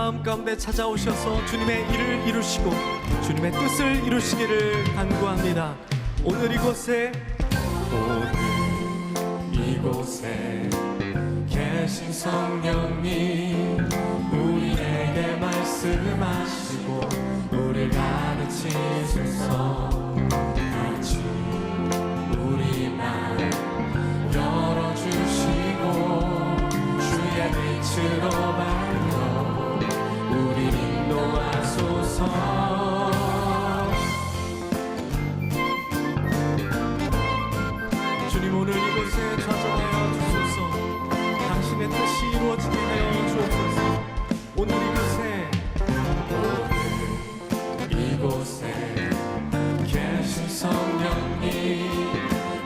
마음 가운데 찾아오셔서 주님의 일을 이루시고 주님의 뜻을 이루시기를 간구합니다. 오늘 이곳에 계신 성령님, 우리에게 말씀하시고 우리를 가르치소서. 같이 우리 맘 열어주시고 주의 빛으로 밝혀 우리를 인도하소서. 주님, 오늘 이곳에 좌정하여 주소서. 당신의 뜻이 이루어지게 하여 주옵소서. 오늘 이곳에 계신 성령님,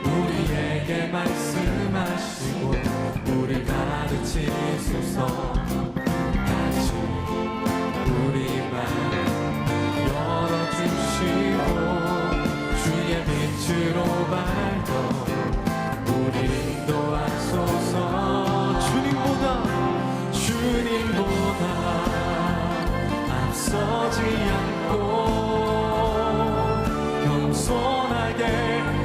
우리에게 말씀하시고 우리를 가르치소서. 같이 우리 맘 열어주시고 주의 빛으로 밝혀 우리를 인도하소서. 주님보다 앞서지 않고 겸손하게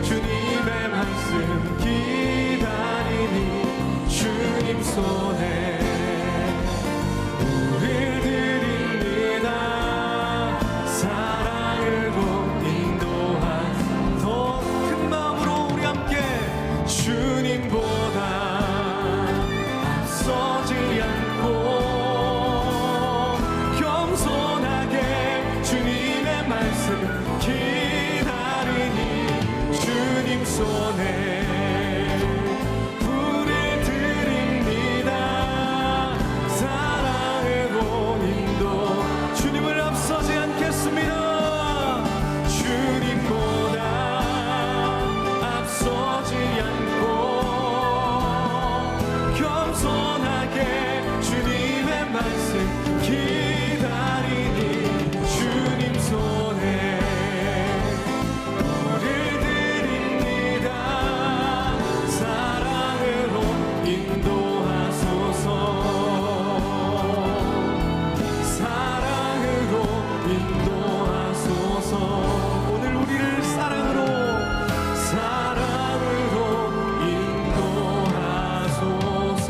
주님의 말씀 기다리니 주님 손에 우릴 드립니다. 사랑으로 인도한 더 큰 마음으로 우리 함께 주님보다 앞서지 않고 겸손하게 주님의 말씀 기다리니 주님 손에 불을 드립니다. 사랑으로 인도 주님을 앞서지 않겠습니다. 주님보다 앞서지 않고 겸손하게 주님의 말씀 기다리니 주님 손에 불을 드립니다. 사랑으로 인도하소서. 사랑으로 인도하소서. 오늘 우리를 사랑으로 인도하소서.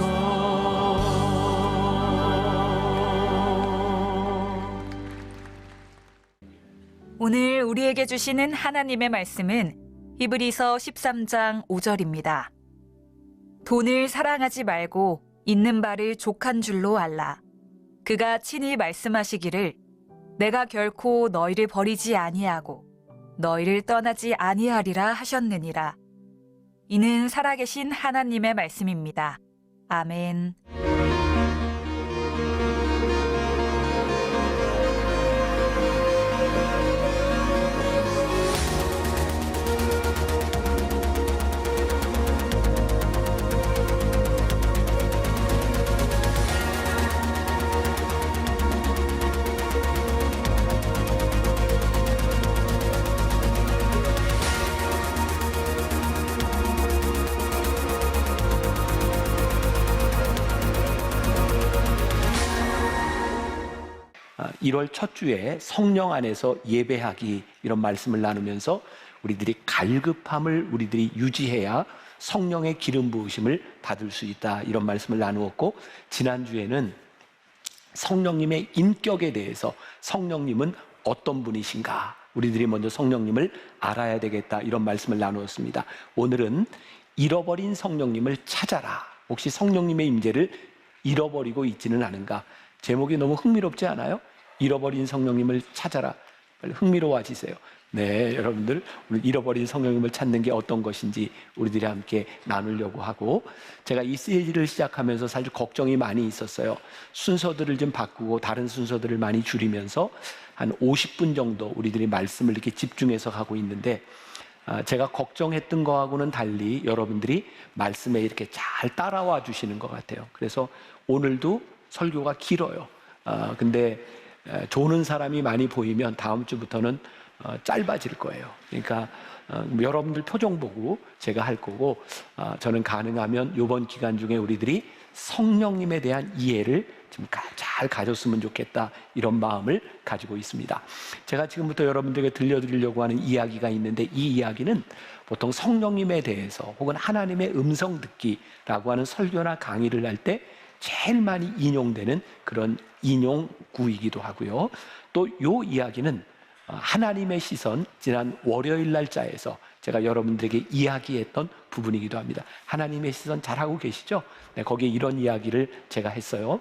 오늘 우리에게 주시는 하나님의 말씀은 히브리서 13장 5절입니다. 돈을 사랑하지 말고 있는 바를 족한 줄로 알라. 그가 친히 말씀하시기를 내가 결코 너희를 버리지 아니하고 너희를 떠나지 아니하리라 하셨느니라. 이는 살아계신 하나님의 말씀입니다. 아멘. 아, 1월 첫 주에 성령 안에서 예배하기, 이런 말씀을 나누면서 우리들이 갈급함을 우리들이 유지해야 성령의 기름 부으심을 받을 수 있다, 이런 말씀을 나누었고, 지난주에는 성령님의 인격에 대해서, 성령님은 어떤 분이신가, 우리들이 먼저 성령님을 알아야 되겠다, 이런 말씀을 나누었습니다. 오늘은 잃어버린 성령님을 찾아라. 혹시 성령님의 임재를 잃어버리고 있지는 않은가? 제목이 너무 흥미롭지 않아요? 잃어버린 성령님을 찾아라. 빨리 흥미로워지세요. 네, 여러분들 오늘 잃어버린 성령님을 찾는 게 어떤 것인지 우리들이 함께 나누려고 하고, 제가 이 시리즈를 시작하면서 사실 걱정이 많이 있었어요. 순서들을 좀 바꾸고 다른 순서들을 많이 줄이면서 한 50분 정도 우리들이 말씀을 이렇게 집중해서 하고 있는데, 제가 걱정했던 거하고는 달리 여러분들이 말씀에 이렇게 잘 따라와 주시는 것 같아요. 그래서 오늘도 설교가 길어요. 근데 조는 사람이 많이 보이면 다음 주부터는 짧아질 거예요. 그러니까 여러분들 표정 보고 제가 할 거고, 저는 가능하면 이번 기간 중에 우리들이 성령님에 대한 이해를 좀 잘 가졌으면 좋겠다, 이런 마음을 가지고 있습니다. 제가 지금부터 여러분들에게 들려드리려고 하는 이야기가 있는데, 이 이야기는 보통 성령님에 대해서 혹은 하나님의 음성 듣기라고 하는 설교나 강의를 할 때 제일 많이 인용되는 그런 인용구이기도 하고요. 또 이 이야기는 하나님의 시선, 지난 월요일 날짜에서 제가 여러분들에게 이야기했던 부분이기도 합니다. 하나님의 시선 잘하고 계시죠? 네, 거기에 이런 이야기를 제가 했어요.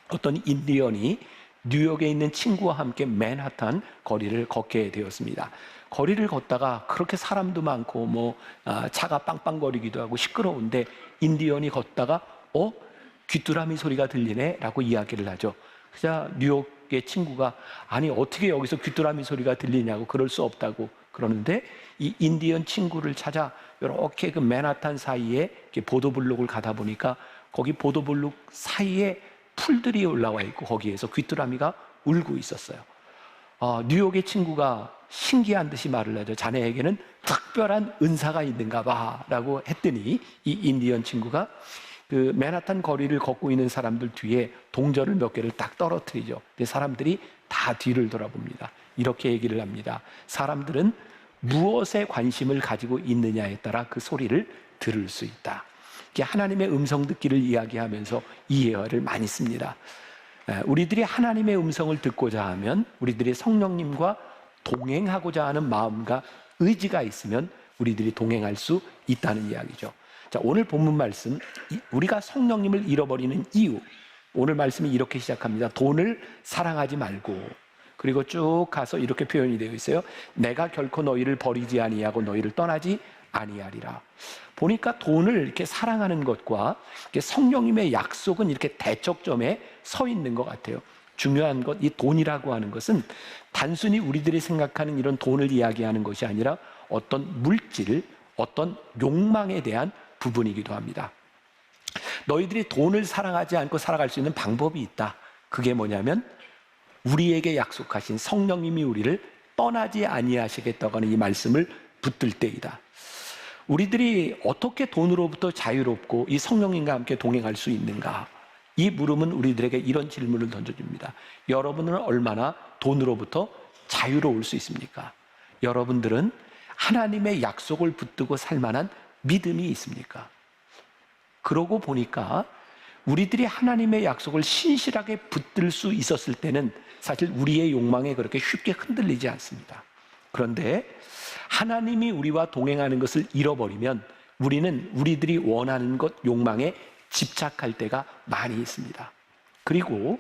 어떤 인디언이 뉴욕에 있는 친구와 함께 맨하탄 거리를 걷게 되었습니다. 거리를 걷다가 그렇게 사람도 많고 차가 빵빵거리기도 하고 시끄러운데, 인디언이 걷다가 귀뚜라미 소리가 들리네 라고 이야기를 하죠. 그래서 뉴욕의 친구가 아니 어떻게 여기서 귀뚜라미 소리가 들리냐고, 그럴 수 없다고 그러는데, 이 인디언 친구를 찾아 이렇게 그 맨하탄 사이에 보도블록을 가다 보니까 거기 보도블록 사이에 풀들이 올라와 있고 거기에서 귀뚜라미가 울고 있었어요. 뉴욕의 친구가 신기한 듯이 말을 하죠. 자네에게는 특별한 은사가 있는가 봐 라고 했더니, 이 인디언 친구가 그 맨하탄 거리를 걷고 있는 사람들 뒤에 동전을 몇 개를 딱 떨어뜨리죠. 근데 사람들이 다 뒤를 돌아봅니다. 이렇게 얘기를 합니다. 사람들은 무엇에 관심을 가지고 있느냐에 따라 그 소리를 들을 수 있다. 이게 하나님의 음성 듣기를 이야기하면서 이 예화를 많이 씁니다. 우리들이 하나님의 음성을 듣고자 하면, 우리들이 성령님과 동행하고자 하는 마음과 의지가 있으면 우리들이 동행할 수 있다는 이야기죠. 자, 오늘 본문 말씀, 우리가 성령님을 잃어버리는 이유, 오늘 말씀이 이렇게 시작합니다. 돈을 사랑하지 말고, 그리고 쭉 가서 이렇게 표현이 되어 있어요. 내가 결코 너희를 버리지 아니하고 너희를 떠나지 아니하리라. 보니까 돈을 이렇게 사랑하는 것과 성령님의 약속은 이렇게 대척점에 서 있는 것 같아요. 중요한 것, 이 돈이라고 하는 것은 단순히 우리들이 생각하는 이런 돈을 이야기하는 것이 아니라 어떤 물질, 어떤 욕망에 대한 부분이기도 합니다. 너희들이 돈을 사랑하지 않고 살아갈 수 있는 방법이 있다. 그게 뭐냐면 우리에게 약속하신 성령님이 우리를 떠나지 아니하시겠다고 하는 이 말씀을 붙들 때이다. 우리들이 어떻게 돈으로부터 자유롭고 이 성령님과 함께 동행할 수 있는가? 이 물음은 우리들에게 이런 질문을 던져줍니다. 여러분은 얼마나 돈으로부터 자유로울 수 있습니까? 여러분들은 하나님의 약속을 붙들고 살 만한 믿음이 있습니까? 그러고 보니까 우리들이 하나님의 약속을 신실하게 붙들 수 있었을 때는 사실 우리의 욕망에 그렇게 쉽게 흔들리지 않습니다. 그런데 하나님이 우리와 동행하는 것을 잃어버리면 우리는 우리들이 원하는 것, 욕망에 집착할 때가 많이 있습니다. 그리고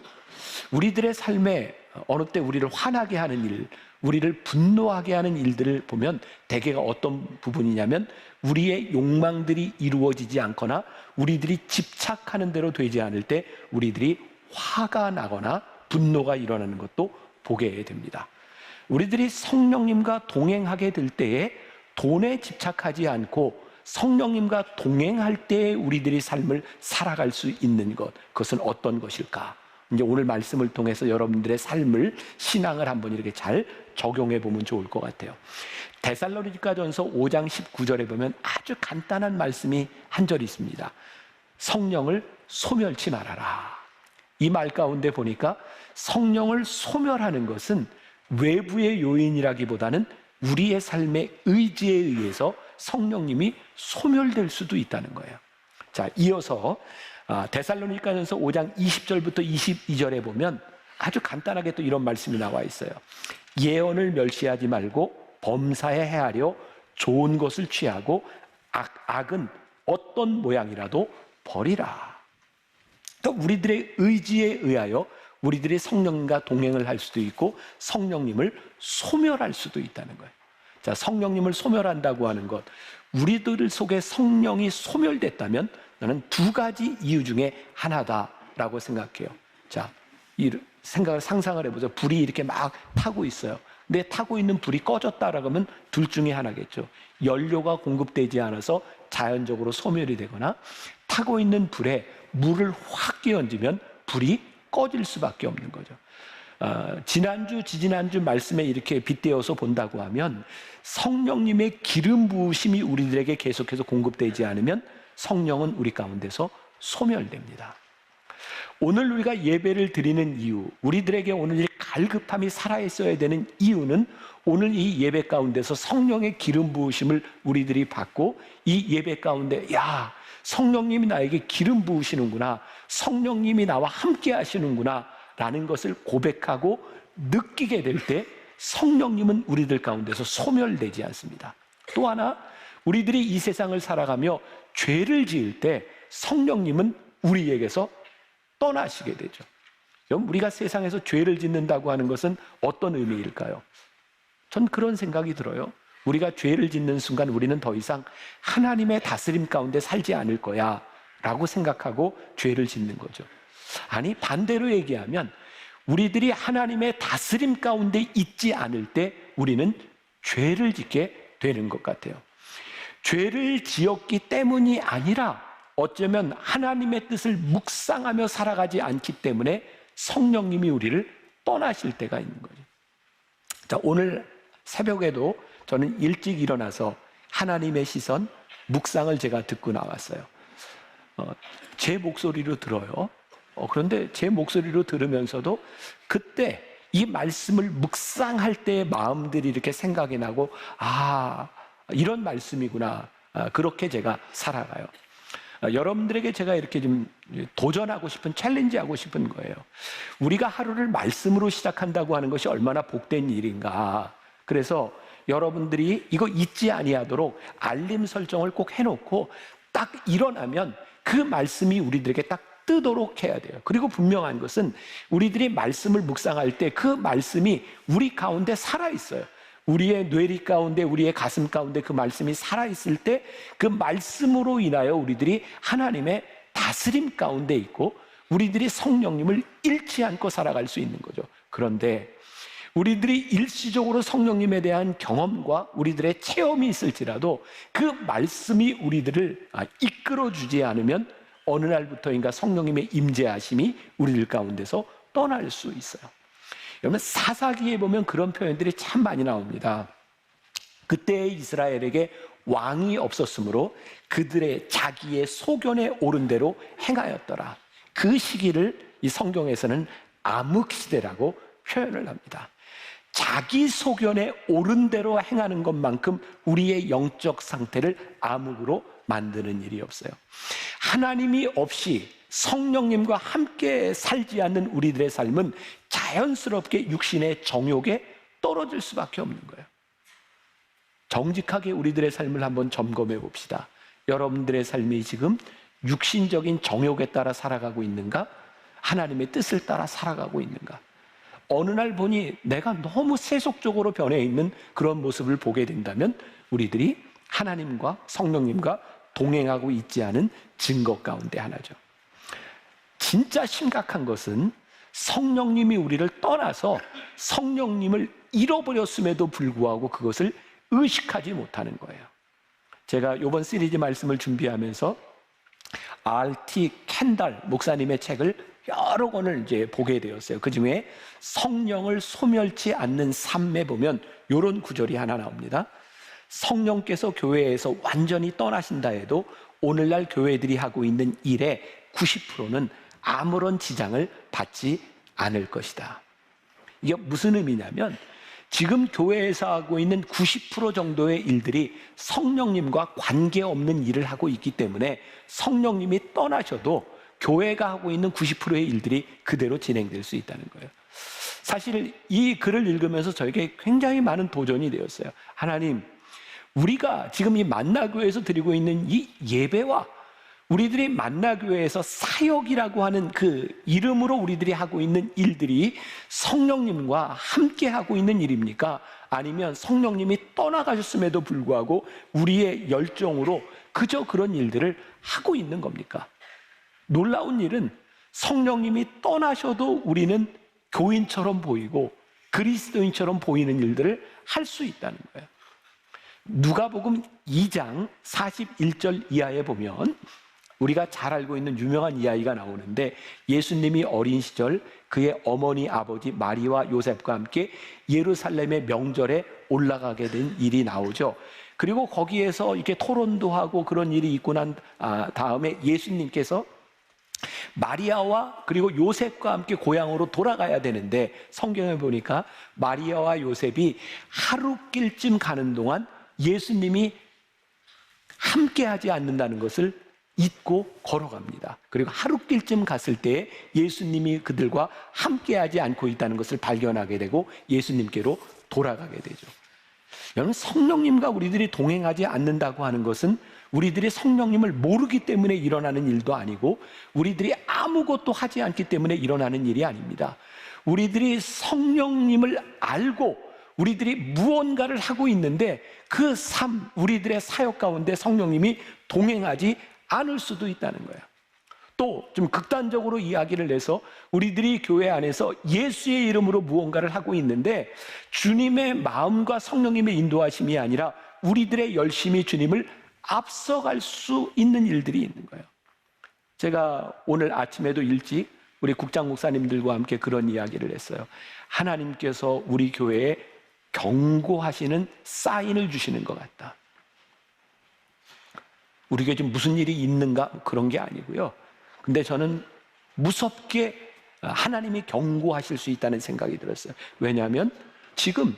우리들의 삶에 어느 때 우리를 화나게 하는 일, 우리를 분노하게 하는 일들을 보면 대개가 어떤 부분이냐면 우리의 욕망들이 이루어지지 않거나 우리들이 집착하는 대로 되지 않을 때 우리들이 화가 나거나 분노가 일어나는 것도 보게 됩니다. 우리들이 성령님과 동행하게 될 때에 돈에 집착하지 않고 성령님과 동행할 때에 우리들이 삶을 살아갈 수 있는 것, 그것은 어떤 것일까? 이제 오늘 말씀을 통해서 여러분들의 삶을, 신앙을 한번 이렇게 잘 적용해 보면 좋을 것 같아요. 데살로니가전서 5장 19절에 보면 아주 간단한 말씀이 한 절 있습니다. 성령을 소멸치 말아라. 이 말 가운데 보니까 성령을 소멸하는 것은 외부의 요인이라기보다는 우리의 삶의 의지에 의해서 성령님이 소멸될 수도 있다는 거예요. 자, 이어서 데살로니가전서 5장 20절부터 22절에 보면 아주 간단하게 또 이런 말씀이 나와 있어요. 예언을 멸시하지 말고 범사에 헤아려 좋은 것을 취하고 악은 어떤 모양이라도 버리라. 또 우리들의 의지에 의하여 우리들이 성령님과 동행을 할 수도 있고 성령님을 소멸할 수도 있다는 거예요. 자, 성령님을 소멸한다고 하는 것, 우리들 속에 성령이 소멸됐다면 나는 두 가지 이유 중에 하나다라고 생각해요. 자, 이 생각을 상상을 해보죠. 불이 이렇게 막 타고 있어요. 근데 타고 있는 불이 꺼졌다라고 하면 둘 중에 하나겠죠. 연료가 공급되지 않아서 자연적으로 소멸이 되거나 타고 있는 불에 물을 확 끼얹으면 불이 꺼질 수밖에 없는 거죠. 지난주, 지지난주 말씀에 이렇게 빗대어서 본다고 하면 성령님의 기름 부으심이 우리들에게 계속해서 공급되지 않으면 성령은 우리 가운데서 소멸됩니다. 오늘 우리가 예배를 드리는 이유, 우리들에게 오늘 이 갈급함이 살아있어야 되는 이유는 오늘 이 예배 가운데서 성령의 기름 부으심을 우리들이 받고 이 예배 가운데 성령님이 나에게 기름 부으시는구나, 성령님이 나와 함께 하시는구나 라는 것을 고백하고 느끼게 될 때 성령님은 우리들 가운데서 소멸되지 않습니다. 또 하나, 우리들이 이 세상을 살아가며 죄를 지을 때 성령님은 우리에게서 떠나시게 되죠. 그럼 우리가 세상에서 죄를 짓는다고 하는 것은 어떤 의미일까요? 전 그런 생각이 들어요. 우리가 죄를 짓는 순간 우리는 더 이상 하나님의 다스림 가운데 살지 않을 거야 라고 생각하고 죄를 짓는 거죠. 아니, 반대로 얘기하면 우리들이 하나님의 다스림 가운데 있지 않을 때 우리는 죄를 짓게 되는 것 같아요. 죄를 지었기 때문이 아니라 어쩌면 하나님의 뜻을 묵상하며 살아가지 않기 때문에 성령님이 우리를 떠나실 때가 있는 거죠. 자, 오늘 새벽에도 저는 일찍 일어나서 하나님의 시선, 묵상을 제가 듣고 나왔어요. 제 목소리로 들어요. 그런데 제 목소리로 들으면서도 그때 이 말씀을 묵상할 때의 마음들이 이렇게 생각이 나고, 이런 말씀이구나. 그렇게 제가 살아가요. 여러분들에게 제가 이렇게 좀 도전하고 싶은, 챌린지하고 싶은 거예요. 우리가 하루를 말씀으로 시작한다고 하는 것이 얼마나 복된 일인가. 그래서 여러분들이 이거 잊지 아니하도록 알림 설정을 꼭 해놓고 딱 일어나면 그 말씀이 우리들에게 딱 뜨도록 해야 돼요. 그리고 분명한 것은 우리들이 말씀을 묵상할 때 그 말씀이 우리 가운데 살아있어요. 우리의 뇌리 가운데, 우리의 가슴 가운데 그 말씀이 살아있을 때 그 말씀으로 인하여 우리들이 하나님의 다스림 가운데 있고 우리들이 성령님을 잃지 않고 살아갈 수 있는 거죠. 그런데 우리들이 일시적으로 성령님에 대한 경험과 우리들의 체험이 있을지라도 그 말씀이 우리들을 이끌어주지 않으면 어느 날부터인가 성령님의 임재하심이 우리들 가운데서 떠날 수 있어요. 여러분, 사사기에 보면 그런 표현들이 참 많이 나옵니다. 그때의 이스라엘에게 왕이 없었으므로 그들의 자기의 소견에 오른 대로 행하였더라. 그 시기를 이 성경에서는 암흑시대라고 표현을 합니다. 자기 소견에 오른 대로 행하는 것만큼 우리의 영적 상태를 암흑으로 만드는 일이 없어요. 하나님이 없이 성령님과 함께 살지 않는 우리들의 삶은 자연스럽게 육신의 정욕에 떨어질 수밖에 없는 거예요. 정직하게 우리들의 삶을 한번 점검해 봅시다. 여러분들의 삶이 지금 육신적인 정욕에 따라 살아가고 있는가? 하나님의 뜻을 따라 살아가고 있는가? 어느 날 보니 내가 너무 세속적으로 변해 있는 그런 모습을 보게 된다면 우리들이 하나님과 성령님과 동행하고 있지 않은 증거 가운데 하나죠. 진짜 심각한 것은 성령님이 우리를 떠나서 성령님을 잃어버렸음에도 불구하고 그것을 의식하지 못하는 거예요. 제가 이번 시리즈 말씀을 준비하면서 R.T. 켄달 목사님의 책을 여러 권을 이제 보게 되었어요. 그 중에 성령을 소멸치 않는 삶에 보면 이런 구절이 하나 나옵니다. 성령께서 교회에서 완전히 떠나신다 해도 오늘날 교회들이 하고 있는 일의 90%는 아무런 지장을 받지 않을 것이다. 이게 무슨 의미냐면 지금 교회에서 하고 있는 90% 정도의 일들이 성령님과 관계없는 일을 하고 있기 때문에 성령님이 떠나셔도 교회가 하고 있는 90%의 일들이 그대로 진행될 수 있다는 거예요. 사실 이 글을 읽으면서 저에게 굉장히 많은 도전이 되었어요. 하나님, 우리가 지금 이 만나교회에서 드리고 있는 이 예배와 우리들이 만나교회에서 사역이라고 하는 그 이름으로 우리들이 하고 있는 일들이 성령님과 함께 하고 있는 일입니까? 아니면 성령님이 떠나가셨음에도 불구하고 우리의 열정으로 그저 그런 일들을 하고 있는 겁니까? 놀라운 일은 성령님이 떠나셔도 우리는 교인처럼 보이고 그리스도인처럼 보이는 일들을 할 수 있다는 거예요. 누가복음 2장 41절 이하에 보면 우리가 잘 알고 있는 유명한 이야기가 나오는데 예수님이 어린 시절 그의 어머니 아버지 마리와 요셉과 함께 예루살렘의 명절에 올라가게 된 일이 나오죠. 그리고 거기에서 이렇게 토론도 하고 그런 일이 있고 난 다음에 예수님께서 마리아와 그리고 요셉과 함께 고향으로 돌아가야 되는데 성경에 보니까 마리아와 요셉이 하루길쯤 가는 동안 예수님이 함께하지 않는다는 것을 잊고 걸어갑니다. 그리고 하루길쯤 갔을 때 예수님이 그들과 함께하지 않고 있다는 것을 발견하게 되고 예수님께로 돌아가게 되죠. 여러분, 성령님과 우리들이 동행하지 않는다고 하는 것은 우리들이 성령님을 모르기 때문에 일어나는 일도 아니고 우리들이 아무것도 하지 않기 때문에 일어나는 일이 아닙니다. 우리들이 성령님을 알고 우리들이 무언가를 하고 있는데 그 삶, 우리들의 사역 가운데 성령님이 동행하지 않을 수도 있다는 거예요. 또 좀 극단적으로 이야기를 해서 우리들이 교회 안에서 예수의 이름으로 무언가를 하고 있는데 주님의 마음과 성령님의 인도하심이 아니라 우리들의 열심히 주님을 앞서갈 수 있는 일들이 있는 거예요. 제가 오늘 아침에도 일찍 우리 국장 목사님들과 함께 그런 이야기를 했어요. 하나님께서 우리 교회에 경고하시는 사인을 주시는 것 같다. 우리가 지금 무슨 일이 있는가 그런 게 아니고요. 근데 저는 무섭게 하나님이 경고하실 수 있다는 생각이 들었어요. 왜냐하면 지금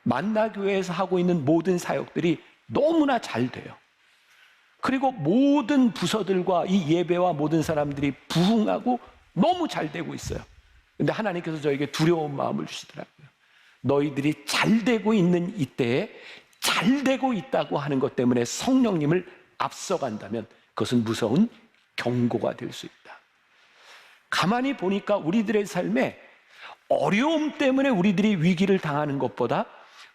만나교회에서 하고 있는 모든 사역들이 너무나 잘 돼요. 그리고 모든 부서들과 이 예배와 모든 사람들이 부흥하고 너무 잘 되고 있어요. 근데 하나님께서 저에게 두려운 마음을 주시더라고요. 너희들이 잘 되고 있는 이때에 잘 되고 있다고 하는 것 때문에 성령님을 앞서간다면 그것은 무서운 경고가 될 수 있다. 가만히 보니까 우리들의 삶에 어려움 때문에 우리들이 위기를 당하는 것보다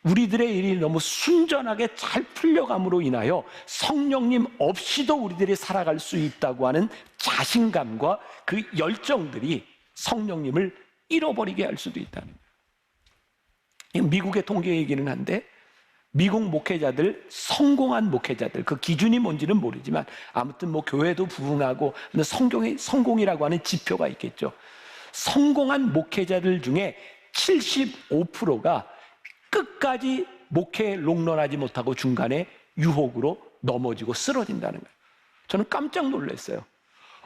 우리들의 일이 너무 순전하게 잘 풀려감으로 인하여 성령님 없이도 우리들이 살아갈 수 있다고 하는 자신감과 그 열정들이 성령님을 잃어버리게 할 수도 있다는 거예요. 미국의 통계 얘기는 한데 미국 목회자들, 성공한 목회자들, 그 기준이 뭔지는 모르지만 아무튼 뭐 교회도 부흥하고 성공이라고 하는 지표가 있겠죠. 성공한 목회자들 중에 75%가 끝까지 목회에 롱런하지 못하고 중간에 유혹으로 넘어지고 쓰러진다는 거예요. 저는 깜짝 놀랐어요.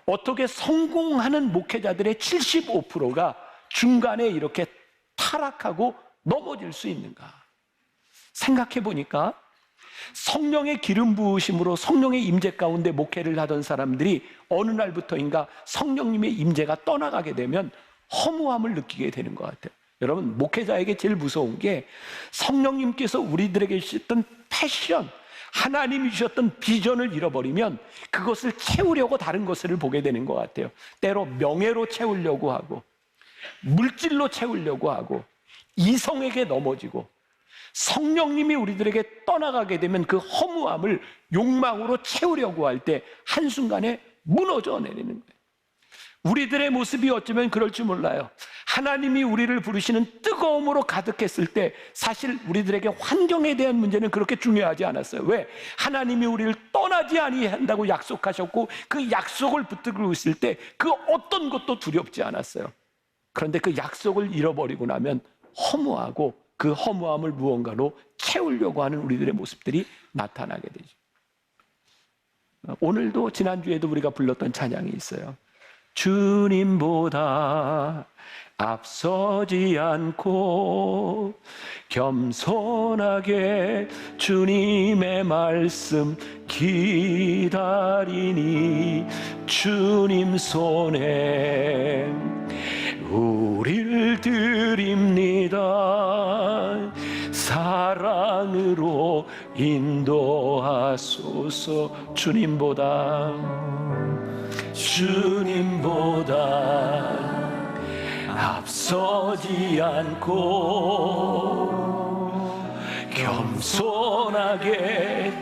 어떻게 성공하는 목회자들의 75%가 중간에 이렇게 타락하고 넘어질 수 있는가? 생각해 보니까 성령의 기름 부으심으로 성령의 임재 가운데 목회를 하던 사람들이 어느 날부터인가 성령님의 임재가 떠나가게 되면 허무함을 느끼게 되는 것 같아요. 여러분, 목회자에게 제일 무서운 게 성령님께서 우리들에게 주셨던 패션, 하나님이 주셨던 비전을 잃어버리면 그것을 채우려고 다른 것을 보게 되는 것 같아요. 때로 명예로 채우려고 하고 물질로 채우려고 하고 이성에게 넘어지고 성령님이 우리들에게 떠나가게 되면 그 허무함을 욕망으로 채우려고 할 때 한순간에 무너져 내리는 거예요. 우리들의 모습이 어쩌면 그럴 줄 몰라요. 하나님이 우리를 부르시는 뜨거움으로 가득했을 때 사실 우리들에게 환경에 대한 문제는 그렇게 중요하지 않았어요. 왜? 하나님이 우리를 떠나지 아니한다고 약속하셨고 그 약속을 붙들고 있을 때 그 어떤 것도 두렵지 않았어요. 그런데 그 약속을 잃어버리고 나면 허무하고 그 허무함을 무언가로 채우려고 하는 우리들의 모습들이 나타나게 되죠. 오늘도 지난주에도 우리가 불렀던 찬양이 있어요. 주님보다 앞서지 않고 겸손하게 주님의 말씀 기다리니 주님 손에 우리를 드립니다. 사랑으로 인도하소서. 주님보다 앞서지 않고 겸손하게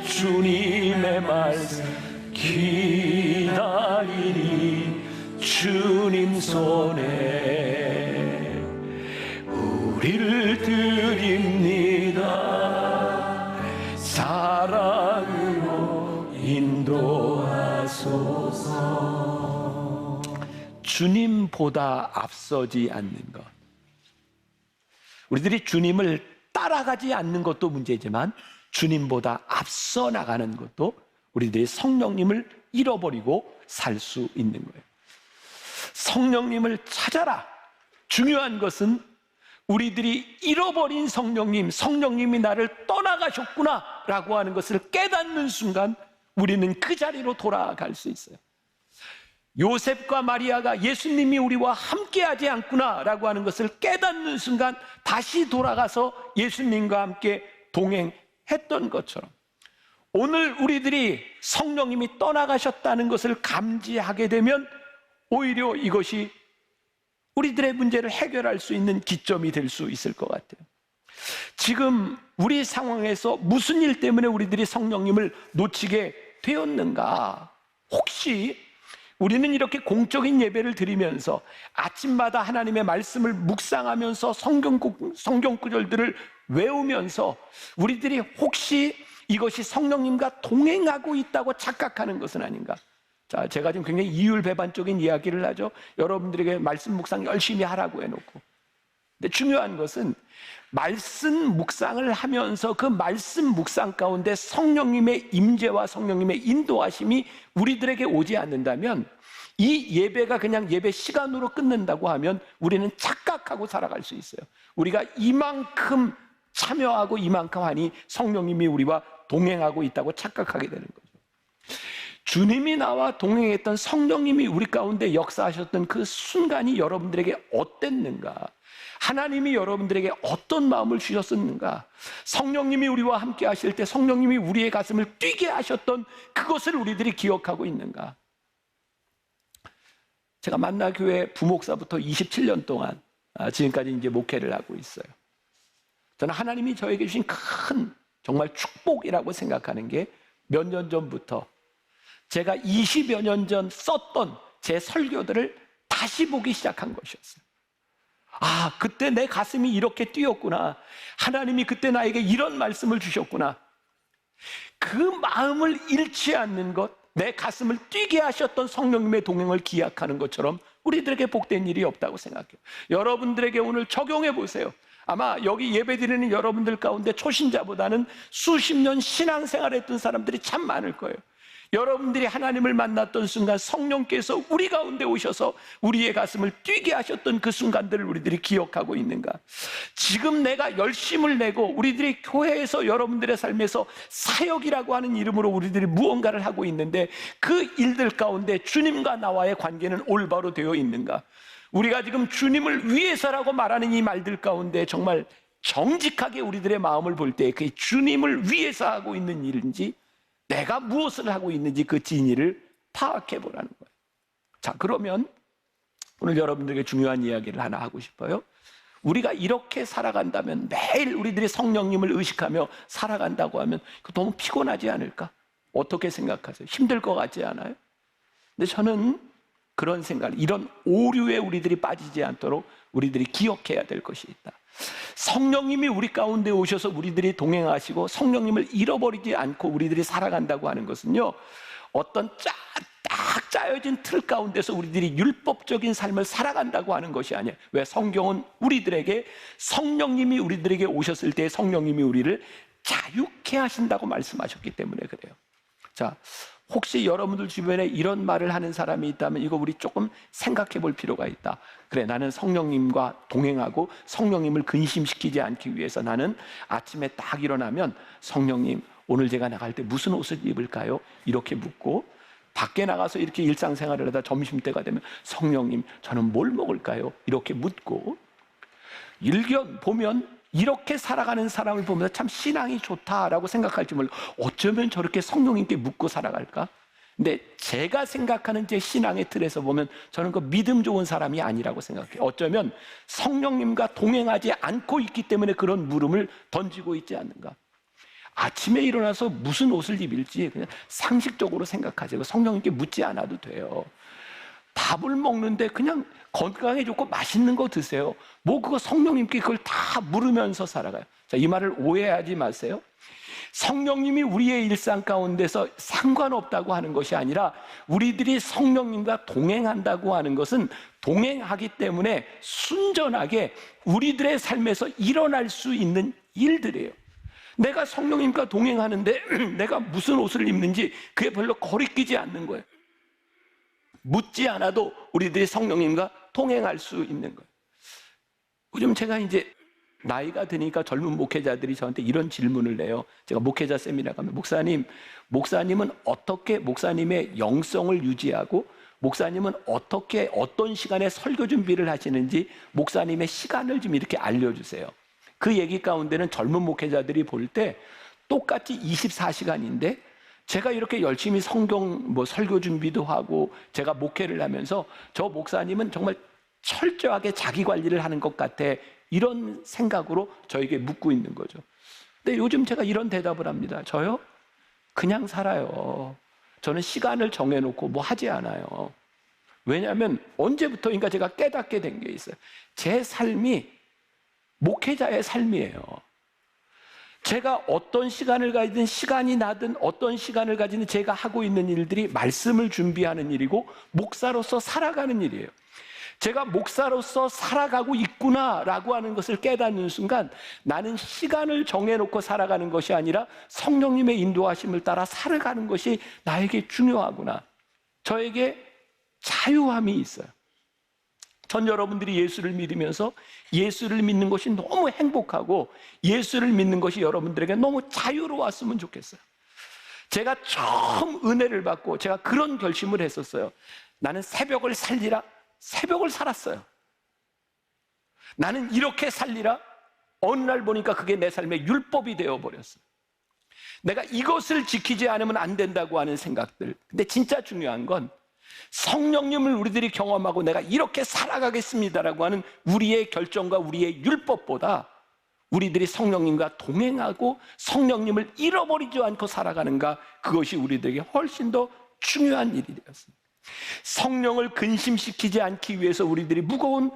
주님의 말씀 기다리니 주님 손에 우리를 드립니다. 사랑으로 인도하소서. 주님보다 앞서지 않는 것. 우리들이 주님을 따라가지 않는 것도 문제지만 주님보다 앞서 나가는 것도 우리들이 성령님을 잃어버리고 살 수 있는 거예요. 성령님을 찾아라. 중요한 것은 우리들이 잃어버린 성령님, 성령님이 나를 떠나가셨구나 라고 하는 것을 깨닫는 순간 우리는 그 자리로 돌아갈 수 있어요. 요셉과 마리아가 예수님이 우리와 함께하지 않구나 라고 하는 것을 깨닫는 순간 다시 돌아가서 예수님과 함께 동행했던 것처럼 오늘 우리들이 성령님이 떠나가셨다는 것을 감지하게 되면 오히려 이것이 우리들의 문제를 해결할 수 있는 기점이 될 수 있을 것 같아요. 지금 우리 상황에서 무슨 일 때문에 우리들이 성령님을 놓치게 되었는가? 혹시 우리는 이렇게 공적인 예배를 드리면서 아침마다 하나님의 말씀을 묵상하면서 성경 구절들을 외우면서 우리들이 혹시 이것이 성령님과 동행하고 있다고 착각하는 것은 아닌가? 자, 제가 지금 굉장히 이율배반적인 이야기를 하죠. 여러분들에게 말씀 묵상 열심히 하라고 해놓고. 근데 중요한 것은 말씀 묵상을 하면서 그 말씀 묵상 가운데 성령님의 임재와 성령님의 인도하심이 우리들에게 오지 않는다면 이 예배가 그냥 예배 시간으로 끝낸다고 하면 우리는 착각하고 살아갈 수 있어요. 우리가 이만큼 참여하고 이만큼 하니 성령님이 우리와 동행하고 있다고 착각하게 되는 거죠. 주님이 나와 동행했던 성령님이 우리 가운데 역사하셨던 그 순간이 여러분들에게 어땠는가? 하나님이 여러분들에게 어떤 마음을 주셨었는가? 성령님이 우리와 함께 하실 때 성령님이 우리의 가슴을 뛰게 하셨던 그것을 우리들이 기억하고 있는가? 제가 만나교회 부목사부터 27년 동안 지금까지 이제 목회를 하고 있어요. 저는 하나님이 저에게 주신 큰 정말 축복이라고 생각하는 게 몇 년 전부터 제가 20여 년 전 썼던 제 설교들을 다시 보기 시작한 것이었어요. 아, 그때 내 가슴이 이렇게 뛰었구나. 하나님이 그때 나에게 이런 말씀을 주셨구나. 그 마음을 잃지 않는 것, 내 가슴을 뛰게 하셨던 성령님의 동행을 기약하는 것처럼 우리들에게 복된 일이 없다고 생각해요. 여러분들에게 오늘 적용해 보세요. 아마 여기 예배드리는 여러분들 가운데 초신자보다는 수십 년 신앙생활했던 사람들이 참 많을 거예요. 여러분들이 하나님을 만났던 순간 성령께서 우리 가운데 오셔서 우리의 가슴을 뛰게 하셨던 그 순간들을 우리들이 기억하고 있는가? 지금 내가 열심을 내고 우리들이 교회에서 여러분들의 삶에서 사역이라고 하는 이름으로 우리들이 무언가를 하고 있는데 그 일들 가운데 주님과 나와의 관계는 올바로 되어 있는가? 우리가 지금 주님을 위해서라고 말하는 이 말들 가운데 정말 정직하게 우리들의 마음을 볼 때 그 주님을 위해서 하고 있는 일인지 내가 무엇을 하고 있는지 그 진위를 파악해 보라는 거예요. 자, 그러면 오늘 여러분들에게 중요한 이야기를 하나 하고 싶어요. 우리가 이렇게 살아간다면 매일 우리들이 성령님을 의식하며 살아간다고 하면 그거 너무 피곤하지 않을까? 어떻게 생각하세요? 힘들 것 같지 않아요? 근데 저는 그런 생각, 이런 오류에 우리들이 빠지지 않도록 우리들이 기억해야 될 것이 있다. 성령님이 우리 가운데 오셔서 우리들이 동행하시고 성령님을 잃어버리지 않고 우리들이 살아간다고 하는 것은요, 어떤 딱 짜여진 틀 가운데서 우리들이 율법적인 삶을 살아간다고 하는 것이 아니에요. 왜? 성경은 우리들에게 성령님이 우리들에게 오셨을 때 성령님이 우리를 자유케 하신다고 말씀하셨기 때문에 그래요. 자, 혹시 여러분들 주변에 이런 말을 하는 사람이 있다면 이거 우리 조금 생각해 볼 필요가 있다. 그래, 나는 성령님과 동행하고 성령님을 근심시키지 않기 위해서 나는 아침에 딱 일어나면 성령님, 오늘 제가 나갈 때 무슨 옷을 입을까요? 이렇게 묻고, 밖에 나가서 이렇게 일상생활을 하다 점심때가 되면 성령님, 저는 뭘 먹을까요? 이렇게 묻고, 일견 보면 이렇게 살아가는 사람을 보면서 참 신앙이 좋다라고 생각할지 몰라. 어쩌면 저렇게 성령님께 묻고 살아갈까? 근데 제가 생각하는 제 신앙의 틀에서 보면 저는 그 믿음 좋은 사람이 아니라고 생각해요. 어쩌면 성령님과 동행하지 않고 있기 때문에 그런 물음을 던지고 있지 않는가? 아침에 일어나서 무슨 옷을 입을지 그냥 상식적으로 생각하세요. 성령님께 묻지 않아도 돼요. 밥을 먹는데 그냥 건강에 좋고 맛있는 거 드세요. 뭐 그거 성령님께 그걸 다 물으면서 살아가요. 자, 이 말을 오해하지 마세요. 성령님이 우리의 일상 가운데서 상관없다고 하는 것이 아니라 우리들이 성령님과 동행한다고 하는 것은 동행하기 때문에 순전하게 우리들의 삶에서 일어날 수 있는 일들이에요. 내가 성령님과 동행하는데 내가 무슨 옷을 입는지 그게 별로 거리끼지 않는 거예요. 묻지 않아도 우리들이 성령님과 동행할 수 있는 거예요. 요즘 제가 이제 나이가 드니까 젊은 목회자들이 저한테 이런 질문을 내요. 제가 목회자 세미나 가면 목사님은 어떻게 목사님의 영성을 유지하고 목사님은 어떻게 어떤 시간에 설교 준비를 하시는지 목사님의 시간을 좀 이렇게 알려주세요. 그 얘기 가운데는 젊은 목회자들이 볼 때 똑같이 24시간인데 제가 이렇게 열심히 성경 설교 준비도 하고 제가 목회를 하면서 저 목사님은 정말 철저하게 자기 관리를 하는 것 같아, 이런 생각으로 저에게 묻고 있는 거죠. 근데 요즘 제가 이런 대답을 합니다. 저요? 그냥 살아요. 저는 시간을 정해놓고 뭐 하지 않아요. 왜냐하면 언제부터인가 제가 깨닫게 된 게 있어요. 제 삶이 목회자의 삶이에요. 제가 어떤 시간을 가지든 시간이 나든 어떤 시간을 가지든 제가 하고 있는 일들이 말씀을 준비하는 일이고 목사로서 살아가는 일이에요. 제가 목사로서 살아가고 있구나라고 하는 것을 깨닫는 순간 나는 시간을 정해놓고 살아가는 것이 아니라 성령님의 인도하심을 따라 살아가는 것이 나에게 중요하구나. 저에게 자유함이 있어요. 전 여러분들이 예수를 믿으면서 예수를 믿는 것이 너무 행복하고 예수를 믿는 것이 여러분들에게 너무 자유로웠으면 좋겠어요. 제가 처음 은혜를 받고 제가 그런 결심을 했었어요. 나는 새벽을 살리라. 새벽을 살았어요. 나는 이렇게 살리라. 어느 날 보니까 그게 내 삶의 율법이 되어버렸어요. 내가 이것을 지키지 않으면 안 된다고 하는 생각들. 근데 진짜 중요한 건 성령님을 우리들이 경험하고 내가 이렇게 살아가겠습니다라고 하는 우리의 결정과 우리의 율법보다 우리들이 성령님과 동행하고 성령님을 잃어버리지 않고 살아가는가, 그것이 우리들에게 훨씬 더 중요한 일이 되었습니다. 성령을 근심시키지 않기 위해서 우리들이 무거운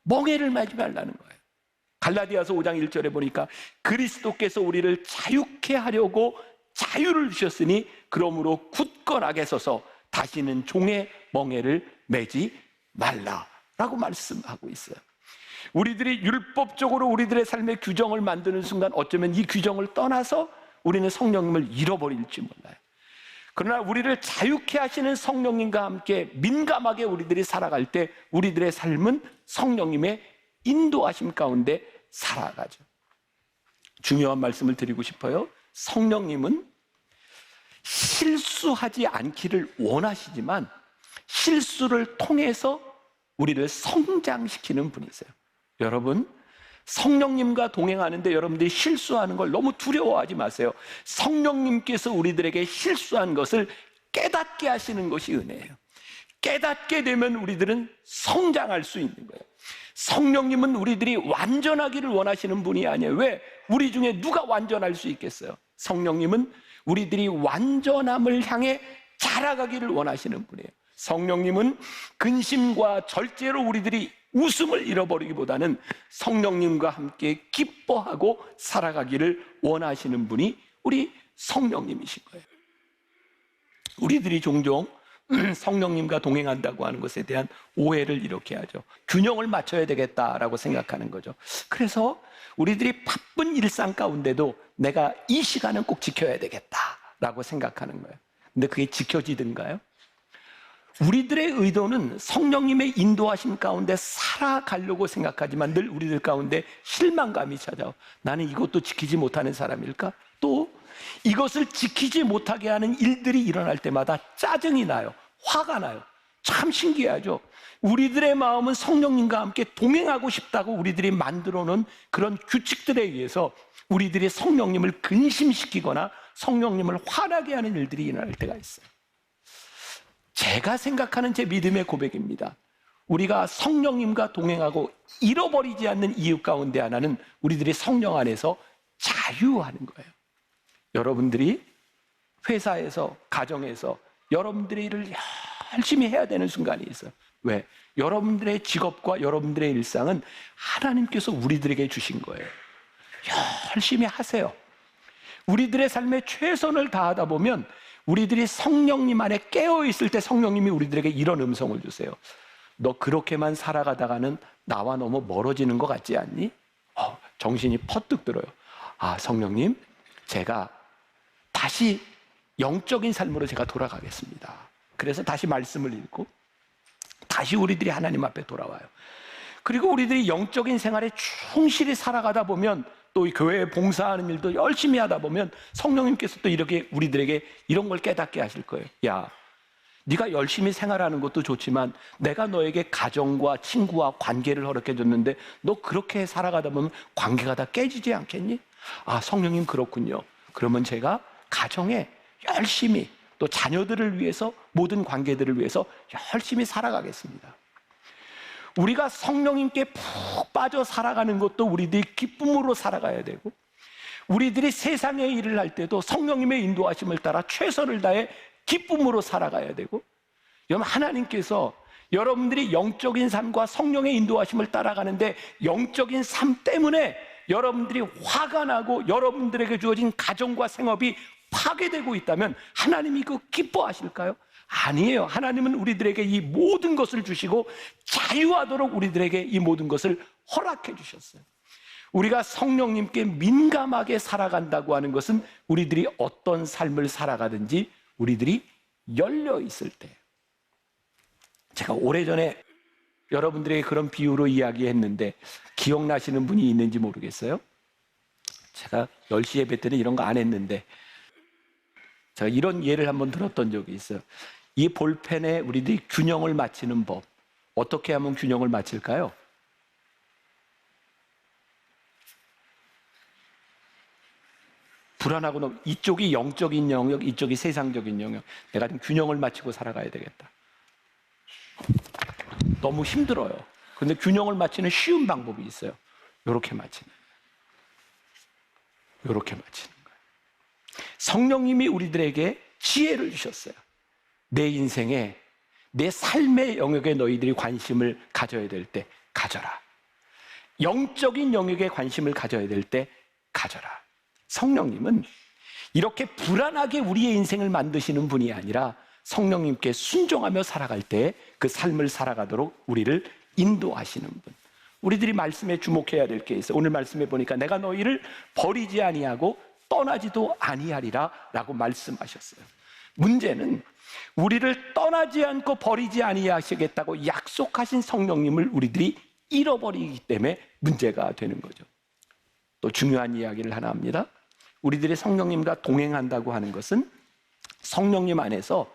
멍에를 매지 말라는 거예요. 갈라디아서 5장 1절에 보니까 그리스도께서 우리를 자유케 하려고 자유를 주셨으니 그러므로 굳건하게 서서 다시는 종의 멍에를 매지 말라라고 말씀하고 있어요. 우리들이 율법적으로 우리들의 삶의 규정을 만드는 순간 어쩌면 이 규정을 떠나서 우리는 성령님을 잃어버릴지 몰라요. 그러나 우리를 자유케 하시는 성령님과 함께 민감하게 우리들이 살아갈 때 우리들의 삶은 성령님의 인도하심 가운데 살아가죠. 중요한 말씀을 드리고 싶어요. 성령님은 실수하지 않기를 원하시지만 실수를 통해서 우리를 성장시키는 분이세요. 여러분, 성령님과 동행하는데 여러분들이 실수하는 걸 너무 두려워하지 마세요. 성령님께서 우리들에게 실수한 것을 깨닫게 하시는 것이 은혜예요. 깨닫게 되면 우리들은 성장할 수 있는 거예요. 성령님은 우리들이 완전하기를 원하시는 분이 아니에요. 왜? 우리 중에 누가 완전할 수 있겠어요? 성령님은 우리들이 완전함을 향해 자라가기를 원하시는 분이에요. 성령님은 근심과 절제로 우리들이 웃음을 잃어버리기보다는 성령님과 함께 기뻐하고 살아가기를 원하시는 분이 우리 성령님이신 거예요. 우리들이 종종 성령님과 동행한다고 하는 것에 대한 오해를 이렇게 하죠. 균형을 맞춰야 되겠다라고 생각하는 거죠. 그래서 우리들이 바쁜 일상 가운데도 내가 이 시간은 꼭 지켜야 되겠다라고 생각하는 거예요. 근데 그게 지켜지든가요? 우리들의 의도는 성령님의 인도하심 가운데 살아가려고 생각하지만 늘 우리들 가운데 실망감이 찾아와. 나는 이것도 지키지 못하는 사람일까? 또 이것을 지키지 못하게 하는 일들이 일어날 때마다 짜증이 나요. 화가 나요. 참 신기하죠. 우리들의 마음은 성령님과 함께 동행하고 싶다고 우리들이 만들어 놓은 그런 규칙들에 의해서 우리들이 성령님을 근심시키거나 성령님을 화나게 하는 일들이 일어날 때가 있어요. 제가 생각하는 제 믿음의 고백입니다. 우리가 성령님과 동행하고 잃어버리지 않는 이유 가운데 하나는 우리들이 성령 안에서 자유하는 거예요. 여러분들이 회사에서, 가정에서 여러분들의 일을 열심히 해야 되는 순간이 있어요. 왜? 여러분들의 직업과 여러분들의 일상은 하나님께서 우리들에게 주신 거예요. 열심히 하세요. 우리들의 삶에 최선을 다하다 보면 우리들이 성령님 안에 깨어 있을 때 성령님이 우리들에게 이런 음성을 주세요. 너 그렇게만 살아가다가는 나와 너무 멀어지는 것 같지 않니? 정신이 퍼뜩 들어요. 아, 성령님, 제가 다시 영적인 삶으로 제가 돌아가겠습니다. 그래서 다시 말씀을 읽고 다시 우리들이 하나님 앞에 돌아와요. 그리고 우리들이 영적인 생활에 충실히 살아가다 보면 또 이 교회에 봉사하는 일도 열심히 하다 보면 성령님께서 또 이렇게 우리들에게 이런 걸 깨닫게 하실 거예요. 야, 네가 열심히 생활하는 것도 좋지만 내가 너에게 가정과 친구와 관계를 허락해 줬는데 너 그렇게 살아가다 보면 관계가 다 깨지지 않겠니? 아, 성령님 그렇군요. 그러면 제가 가정에 열심히 또 자녀들을 위해서 모든 관계들을 위해서 열심히 살아가겠습니다. 우리가 성령님께 푹 빠져 살아가는 것도 우리들이 기쁨으로 살아가야 되고 우리들이 세상의 일을 할 때도 성령님의 인도하심을 따라 최선을 다해 기쁨으로 살아가야 되고 여러분 하나님께서 여러분들이 영적인 삶과 성령의 인도하심을 따라가는데 영적인 삶 때문에 여러분들이 화가 나고 여러분들에게 주어진 가정과 생업이 파괴되고 있다면 하나님이 그거 기뻐하실까요? 아니에요. 하나님은 우리들에게 이 모든 것을 주시고 자유하도록 우리들에게 이 모든 것을 허락해 주셨어요. 우리가 성령님께 민감하게 살아간다고 하는 것은 우리들이 어떤 삶을 살아가든지 우리들이 열려 있을 때. 제가 오래전에 여러분들에게 그런 비유로 이야기했는데 기억나시는 분이 있는지 모르겠어요. 제가 10시 예배 때는 이런 거 안 했는데 제가 이런 예를 한번 들었던 적이 있어요. 이 볼펜에 우리들이 균형을 맞추는 법, 어떻게 하면 균형을 맞출까요? 불안하고 너무 이쪽이 영적인 영역, 이쪽이 세상적인 영역. 내가 좀 균형을 맞추고 살아가야 되겠다. 너무 힘들어요. 그런데 균형을 맞추는 쉬운 방법이 있어요. 이렇게 맞추는 거예요. 성령님이 우리들에게 지혜를 주셨어요. 내 인생에, 내 삶의 영역에 너희들이 관심을 가져야 될 때 가져라. 영적인 영역에 관심을 가져야 될 때 가져라. 성령님은 이렇게 불안하게 우리의 인생을 만드시는 분이 아니라 성령님께 순종하며 살아갈 때 그 삶을 살아가도록 우리를 인도하시는 분. 우리들이 말씀에 주목해야 될 게 있어요. 오늘 말씀해 보니까 내가 너희를 버리지 아니하고 떠나지도 아니하리라 라고 말씀하셨어요. 문제는 우리를 떠나지 않고 버리지 아니하시겠다고 약속하신 성령님을 우리들이 잃어버리기 때문에 문제가 되는 거죠. 또 중요한 이야기를 하나 합니다. 우리들이 성령님과 동행한다고 하는 것은 성령님 안에서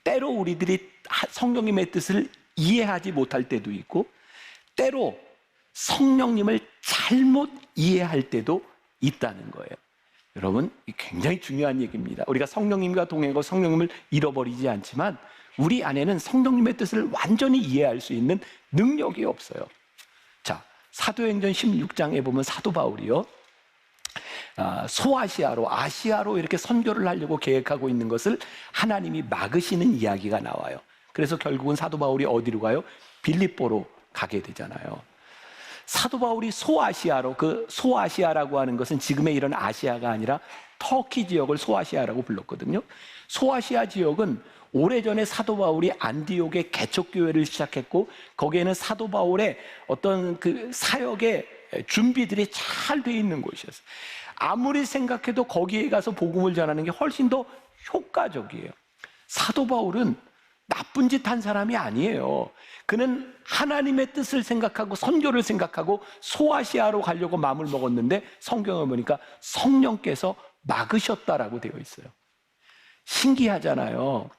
때로 우리들이 성령님의 뜻을 이해하지 못할 때도 있고 때로 성령님을 잘못 이해할 때도 있다는 거예요. 여러분, 굉장히 중요한 얘기입니다. 우리가 성령님과 동행하고 성령님을 잃어버리지 않지만 우리 안에는 성령님의 뜻을 완전히 이해할 수 있는 능력이 없어요. 자, 사도행전 16장에 보면 사도 바울이요, 소아시아로, 아시아로 이렇게 선교를 하려고 계획하고 있는 것을 하나님이 막으시는 이야기가 나와요. 그래서 결국은 사도 바울이 어디로 가요? 빌립보로 가게 되잖아요. 사도 바울이 소아시아로, 그 소아시아라고 하는 것은 지금의 이런 아시아가 아니라 터키 지역을 소아시아라고 불렀거든요. 소아시아 지역은 오래전에 사도 바울이 안디옥의 개척교회를 시작했고 거기에는 사도 바울의 어떤 그 사역의 준비들이 잘 돼 있는 곳이었어요. 아무리 생각해도 거기에 가서 복음을 전하는 게 훨씬 더 효과적이에요. 사도 바울은 나쁜 짓 한 사람이 아니에요. 그는 하나님의 뜻을 생각하고 선교를 생각하고 소아시아로 가려고 마음을 먹었는데 성경을 보니까 성령께서 막으셨다라고 되어 있어요. 신기하잖아요.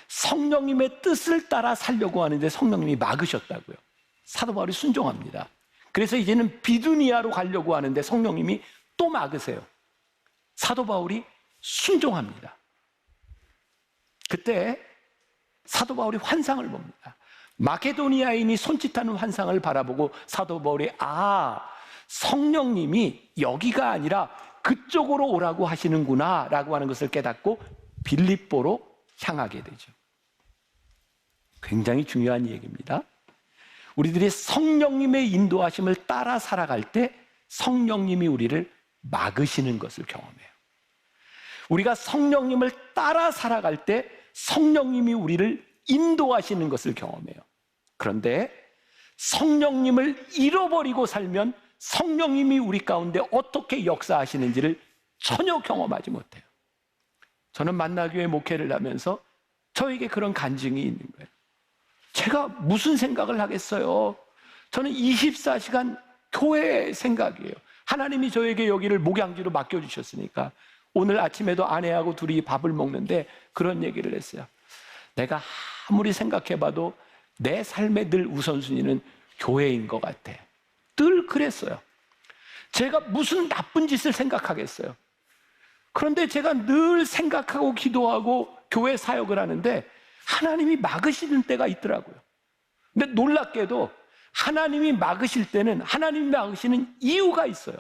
성령님의 뜻을 따라 살려고 하는데 성령님이 막으셨다고요. 사도 바울이 순종합니다. 그래서 이제는 비두니아로 가려고 하는데 성령님이 또 막으세요. 사도 바울이 순종합니다. 그때 사도 바울이 환상을 봅니다. 마케도니아인이 손짓하는 환상을 바라보고 사도 바울이 성령님이 여기가 아니라 그쪽으로 오라고 하시는구나 라고 하는 것을 깨닫고 빌립보로 향하게 되죠. 굉장히 중요한 얘기입니다. 우리들이 성령님의 인도하심을 따라 살아갈 때 성령님이 우리를 막으시는 것을 경험해요. 우리가 성령님을 따라 살아갈 때 성령님이 우리를 인도하시는 것을 경험해요. 그런데 성령님을 잃어버리고 살면 성령님이 우리 가운데 어떻게 역사하시는지를 전혀 경험하지 못해요. 저는 만나교회 목회를 하면서 저에게 그런 간증이 있는 거예요. 제가 무슨 생각을 하겠어요? 저는 24시간 교회 생각이에요. 하나님이 저에게 여기를 목양지로 맡겨주셨으니까 오늘 아침에도 아내하고 둘이 밥을 먹는데 그런 얘기를 했어요. 내가 아무리 생각해봐도 내 삶의 늘 우선순위는 교회인 것 같아. 늘 그랬어요. 제가 무슨 나쁜 짓을 생각하겠어요. 그런데 제가 늘 생각하고 기도하고 교회 사역을 하는데 하나님이 막으시는 때가 있더라고요. 근데 놀랍게도 하나님이 막으실 때는 하나님이 막으시는 이유가 있어요.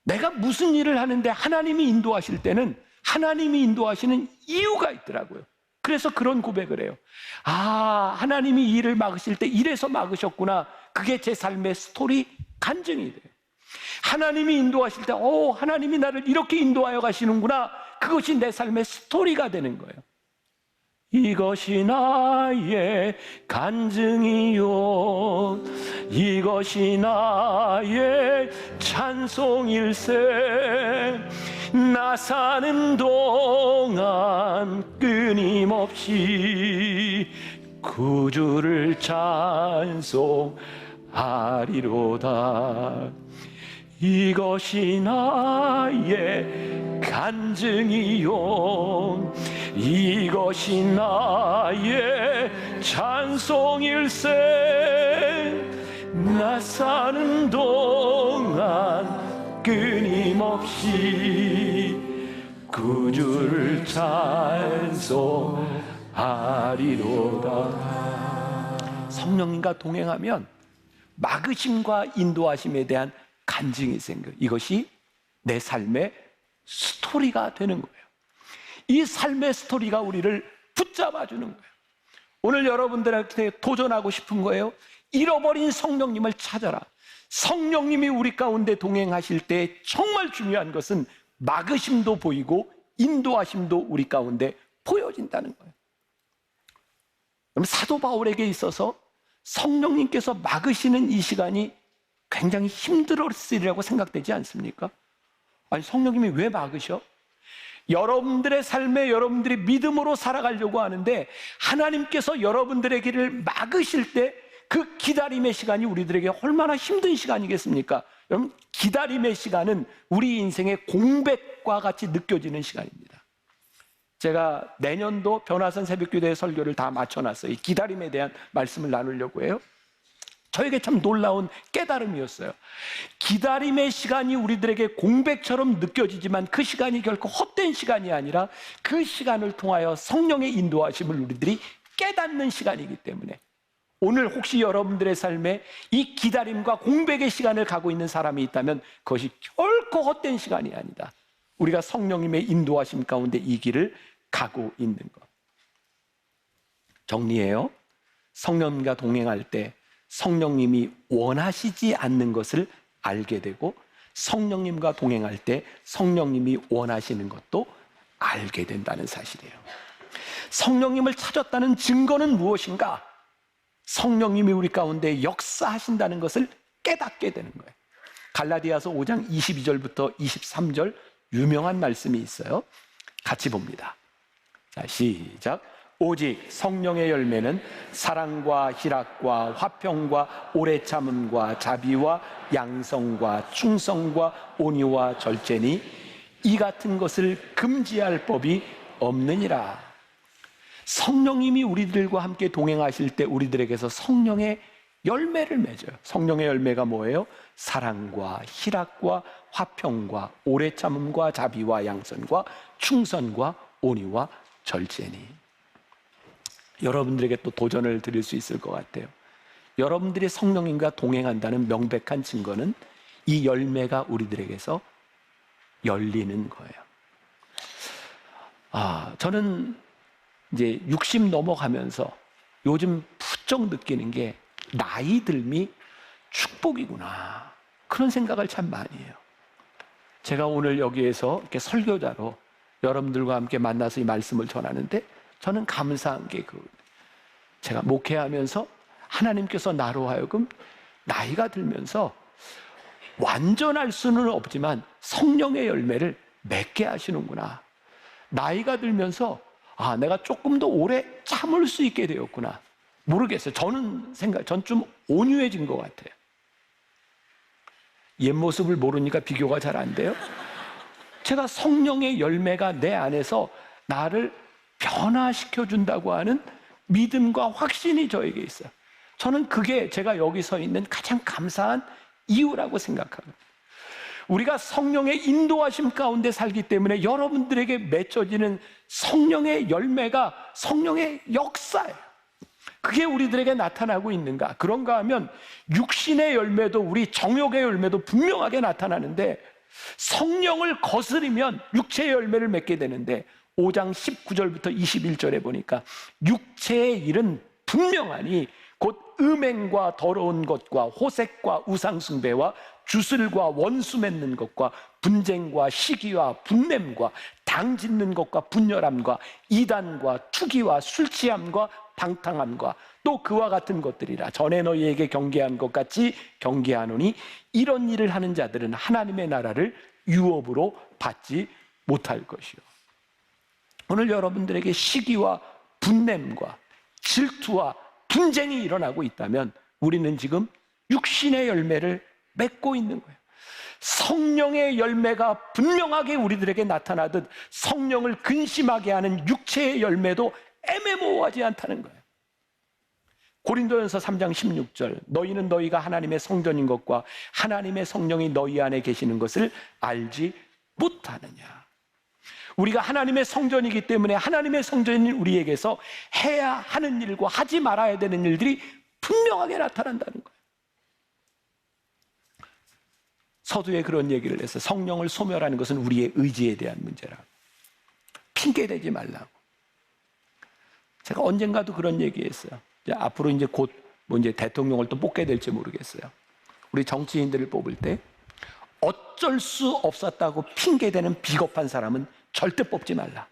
내가 무슨 일을 하는데 하나님이 인도하실 때는 하나님이 인도하시는 이유가 있더라고요. 그래서 그런 고백을 해요. 아, 하나님이 이 일을 막으실 때 이래서 막으셨구나. 그게 제 삶의 스토리 간증이 돼요. 하나님이 인도하실 때 하나님이 나를 이렇게 인도하여 가시는구나. 그것이 내 삶의 스토리가 되는 거예요. 이것이 나의 간증이요, 이것이 나의 찬송일세. 나 사는 동안 끊임없이 구주를 찬송하리로다. 이것이 나의 간증이요, 이것이 나의 찬송일세. 나 사는 동안 끊임없이 구주를 찬송하리로다. 성령님과 동행하면 막으심과 인도하심에 대한 간증이 생겨요. 이것이 내 삶의 스토리가 되는 거예요. 이 삶의 스토리가 우리를 붙잡아 주는 거예요. 오늘 여러분들한테 도전하고 싶은 거예요. 잃어버린 성령님을 찾아라. 성령님이 우리 가운데 동행하실 때 정말 중요한 것은 막으심도 보이고 인도하심도 우리 가운데 보여진다는 거예요. 그럼 사도 바울에게 있어서 성령님께서 막으시는 이 시간이 굉장히 힘들었으리라고 생각되지 않습니까? 아니, 성령님이 왜 막으셔? 여러분들의 삶에 여러분들이 믿음으로 살아가려고 하는데 하나님께서 여러분들의 길을 막으실 때 그 기다림의 시간이 우리들에게 얼마나 힘든 시간이겠습니까? 여러분, 기다림의 시간은 우리 인생의 공백과 같이 느껴지는 시간입니다. 제가 내년도 변화선 새벽기도회 설교를 다 맞춰놨어요. 이 기다림에 대한 말씀을 나누려고 해요. 저에게 참 놀라운 깨달음이었어요. 기다림의 시간이 우리들에게 공백처럼 느껴지지만 그 시간이 결코 헛된 시간이 아니라 그 시간을 통하여 성령의 인도하심을 우리들이 깨닫는 시간이기 때문에 오늘 혹시 여러분들의 삶에 이 기다림과 공백의 시간을 가고 있는 사람이 있다면 그것이 결코 헛된 시간이 아니다. 우리가 성령님의 인도하심 가운데 이 길을 가고 있는 것. 정리해요. 성령님과 동행할 때 성령님이 원하시지 않는 것을 알게 되고 성령님과 동행할 때 성령님이 원하시는 것도 알게 된다는 사실이에요. 성령님을 찾았다는 증거는 무엇인가? 성령님이 우리 가운데 역사하신다는 것을 깨닫게 되는 거예요. 갈라디아서 5장 22절부터 23절 유명한 말씀이 있어요. 같이 봅니다. 자, 시작. 오직 성령의 열매는 사랑과 희락과 화평과 오래 참음과 자비와 양성과 충성과 온유와 절제니 이 같은 것을 금지할 법이 없느니라. 성령님이 우리들과 함께 동행하실 때 우리들에게서 성령의 열매를 맺어요. 성령의 열매가 뭐예요? 사랑과 희락과 화평과 오래 참음과 자비와 양선과 충성과 온유와 절제니. 여러분들에게 또 도전을 드릴 수 있을 것 같아요. 여러분들이 성령님과 동행한다는 명백한 증거는 이 열매가 우리들에게서 열리는 거예요. 저는 이제 60 넘어가면서 요즘 부쩍 느끼는 게 나이 들미 축복이구나. 그런 생각을 참 많이 해요. 제가 오늘 여기에서 이렇게 설교자로 여러분들과 함께 만나서 이 말씀을 전하는데 저는 감사한 게 제가 목회하면서 하나님께서 나로 하여금 나이가 들면서 완전할 수는 없지만 성령의 열매를 맺게 하시는구나. 나이가 들면서 내가 조금 더 오래 참을 수 있게 되었구나. 모르겠어요. 전 좀 온유해진 것 같아요. 옛 모습을 모르니까 비교가 잘 안 돼요. 제가 성령의 열매가 내 안에서 나를 변화시켜 준다고 하는 믿음과 확신이 저에게 있어요. 저는 그게 제가 여기 서 있는 가장 감사한 이유라고 생각합니다. 우리가 성령의 인도하심 가운데 살기 때문에 여러분들에게 맺혀지는 성령의 열매가 성령의 역사예요. 그게 우리들에게 나타나고 있는가? 그런가 하면 육신의 열매도 우리 정욕의 열매도 분명하게 나타나는데 성령을 거스르면 육체의 열매를 맺게 되는데 5장 19절부터 21절에 보니까 육체의 일은 분명하니 곧 음행과 더러운 것과 호색과 우상숭배와 주술과 원수 맺는 것과 분쟁과 시기와 분냄과 당 짓는 것과 분열함과 이단과 투기와 술취함과 방탕함과 또 그와 같은 것들이라. 전에 너희에게 경계한 것 같이 경계하노니 이런 일을 하는 자들은 하나님의 나라를 유업으로 받지 못할 것이요. 오늘 여러분들에게 시기와 분냄과 질투와 분쟁이 일어나고 있다면 우리는 지금 육신의 열매를 맺고 있는 거예요. 성령의 열매가 분명하게 우리들에게 나타나듯 성령을 근심하게 하는 육체의 열매도 애매모호하지 않다는 거예요. 고린도전서 3장 16절 너희는 너희가 하나님의 성전인 것과 하나님의 성령이 너희 안에 계시는 것을 알지 못하느냐. 우리가 하나님의 성전이기 때문에 하나님의 성전인 우리에게서 해야 하는 일과 하지 말아야 되는 일들이 분명하게 나타난다는 거예요. 서두에 그런 얘기를 했어요. 성령을 소멸하는 것은 우리의 의지에 대한 문제라고. 핑계대지 말라고. 제가 언젠가도 그런 얘기했어요. 앞으로 이제 곧 이제 대통령을 또 뽑게 될지 모르겠어요. 우리 정치인들을 뽑을 때 어쩔 수 없었다고 핑계대는 비겁한 사람은 절대 뽑지 말라.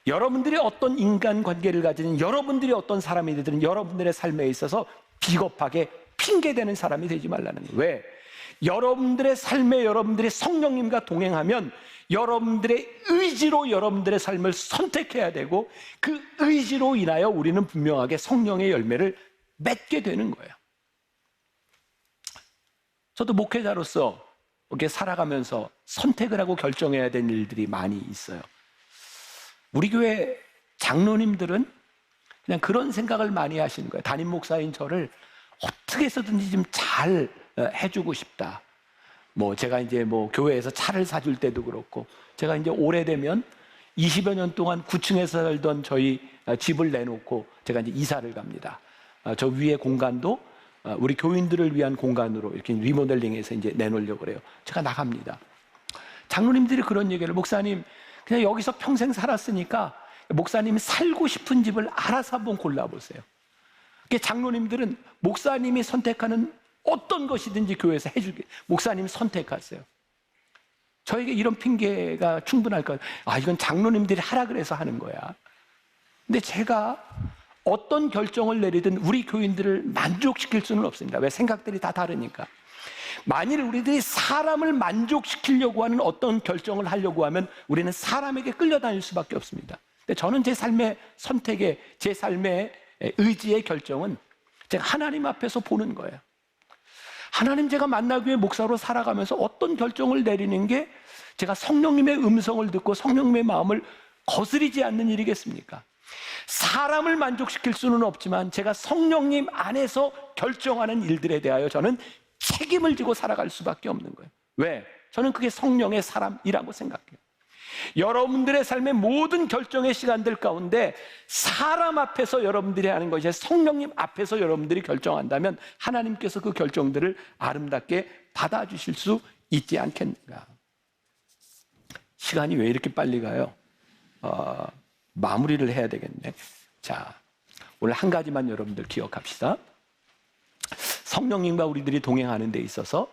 여러분들이 어떤 인간관계를 가지는 여러분들이 어떤 사람이 되든 여러분들의 삶에 있어서 비겁하게 핑계대는 사람이 되지 말라는 거예요. 왜? 여러분들의 삶에 여러분들이 성령님과 동행하면 여러분들의 의지로 여러분들의 삶을 선택해야 되고 그 의지로 인하여 우리는 분명하게 성령의 열매를 맺게 되는 거예요. 저도 목회자로서 이렇게 살아가면서 선택을 하고 결정해야 되는 일들이 많이 있어요. 우리 교회 장로님들은 그냥 그런 생각을 많이 하시는 거예요. 담임 목사인 저를 어떻게 해서든지 좀 잘 해주고 싶다. 제가 이제 교회에서 차를 사줄 때도 그렇고, 제가 이제 오래되면 20여 년 동안 9층에서 살던 저희 집을 내놓고 제가 이제 이사를 갑니다. 저 위에 공간도 우리 교인들을 위한 공간으로 이렇게 리모델링해서 이제 내놓으려고 그래요. 제가 나갑니다. 장로님들이 그런 얘기를, 목사님, 그냥 여기서 평생 살았으니까 목사님이 살고 싶은 집을 알아서 한번 골라보세요. 장로님들은 목사님이 선택하는 어떤 것이든지 교회에서 해주게, 목사님 선택하세요. 저에게 이런 핑계가 충분할 것 같아요. 이건 장로님들이 하라 그래서 하는 거야. 근데 제가 어떤 결정을 내리든 우리 교인들을 만족시킬 수는 없습니다. 왜? 생각들이 다 다르니까. 만일 우리들이 사람을 만족시키려고 하는 어떤 결정을 하려고 하면 우리는 사람에게 끌려다닐 수밖에 없습니다. 근데 저는 제 삶의 선택에, 제 삶의 의지의 결정은 제가 하나님 앞에서 보는 거예요. 하나님, 제가 만나교회 목사로 살아가면서 어떤 결정을 내리는 게 제가 성령님의 음성을 듣고 성령님의 마음을 거스리지 않는 일이겠습니까? 사람을 만족시킬 수는 없지만 제가 성령님 안에서 결정하는 일들에 대하여 저는 책임을 지고 살아갈 수밖에 없는 거예요. 왜? 저는 그게 성령의 사람이라고 생각해요. 여러분들의 삶의 모든 결정의 시간들 가운데 사람 앞에서 여러분들이 하는 것이 성령님 앞에서 여러분들이 결정한다면 하나님께서 그 결정들을 아름답게 받아주실 수 있지 않겠는가. 시간이 왜 이렇게 빨리 가요? 마무리를 해야 되겠네. 자, 오늘 한 가지만 여러분들 기억합시다. 성령님과 우리들이 동행하는 데 있어서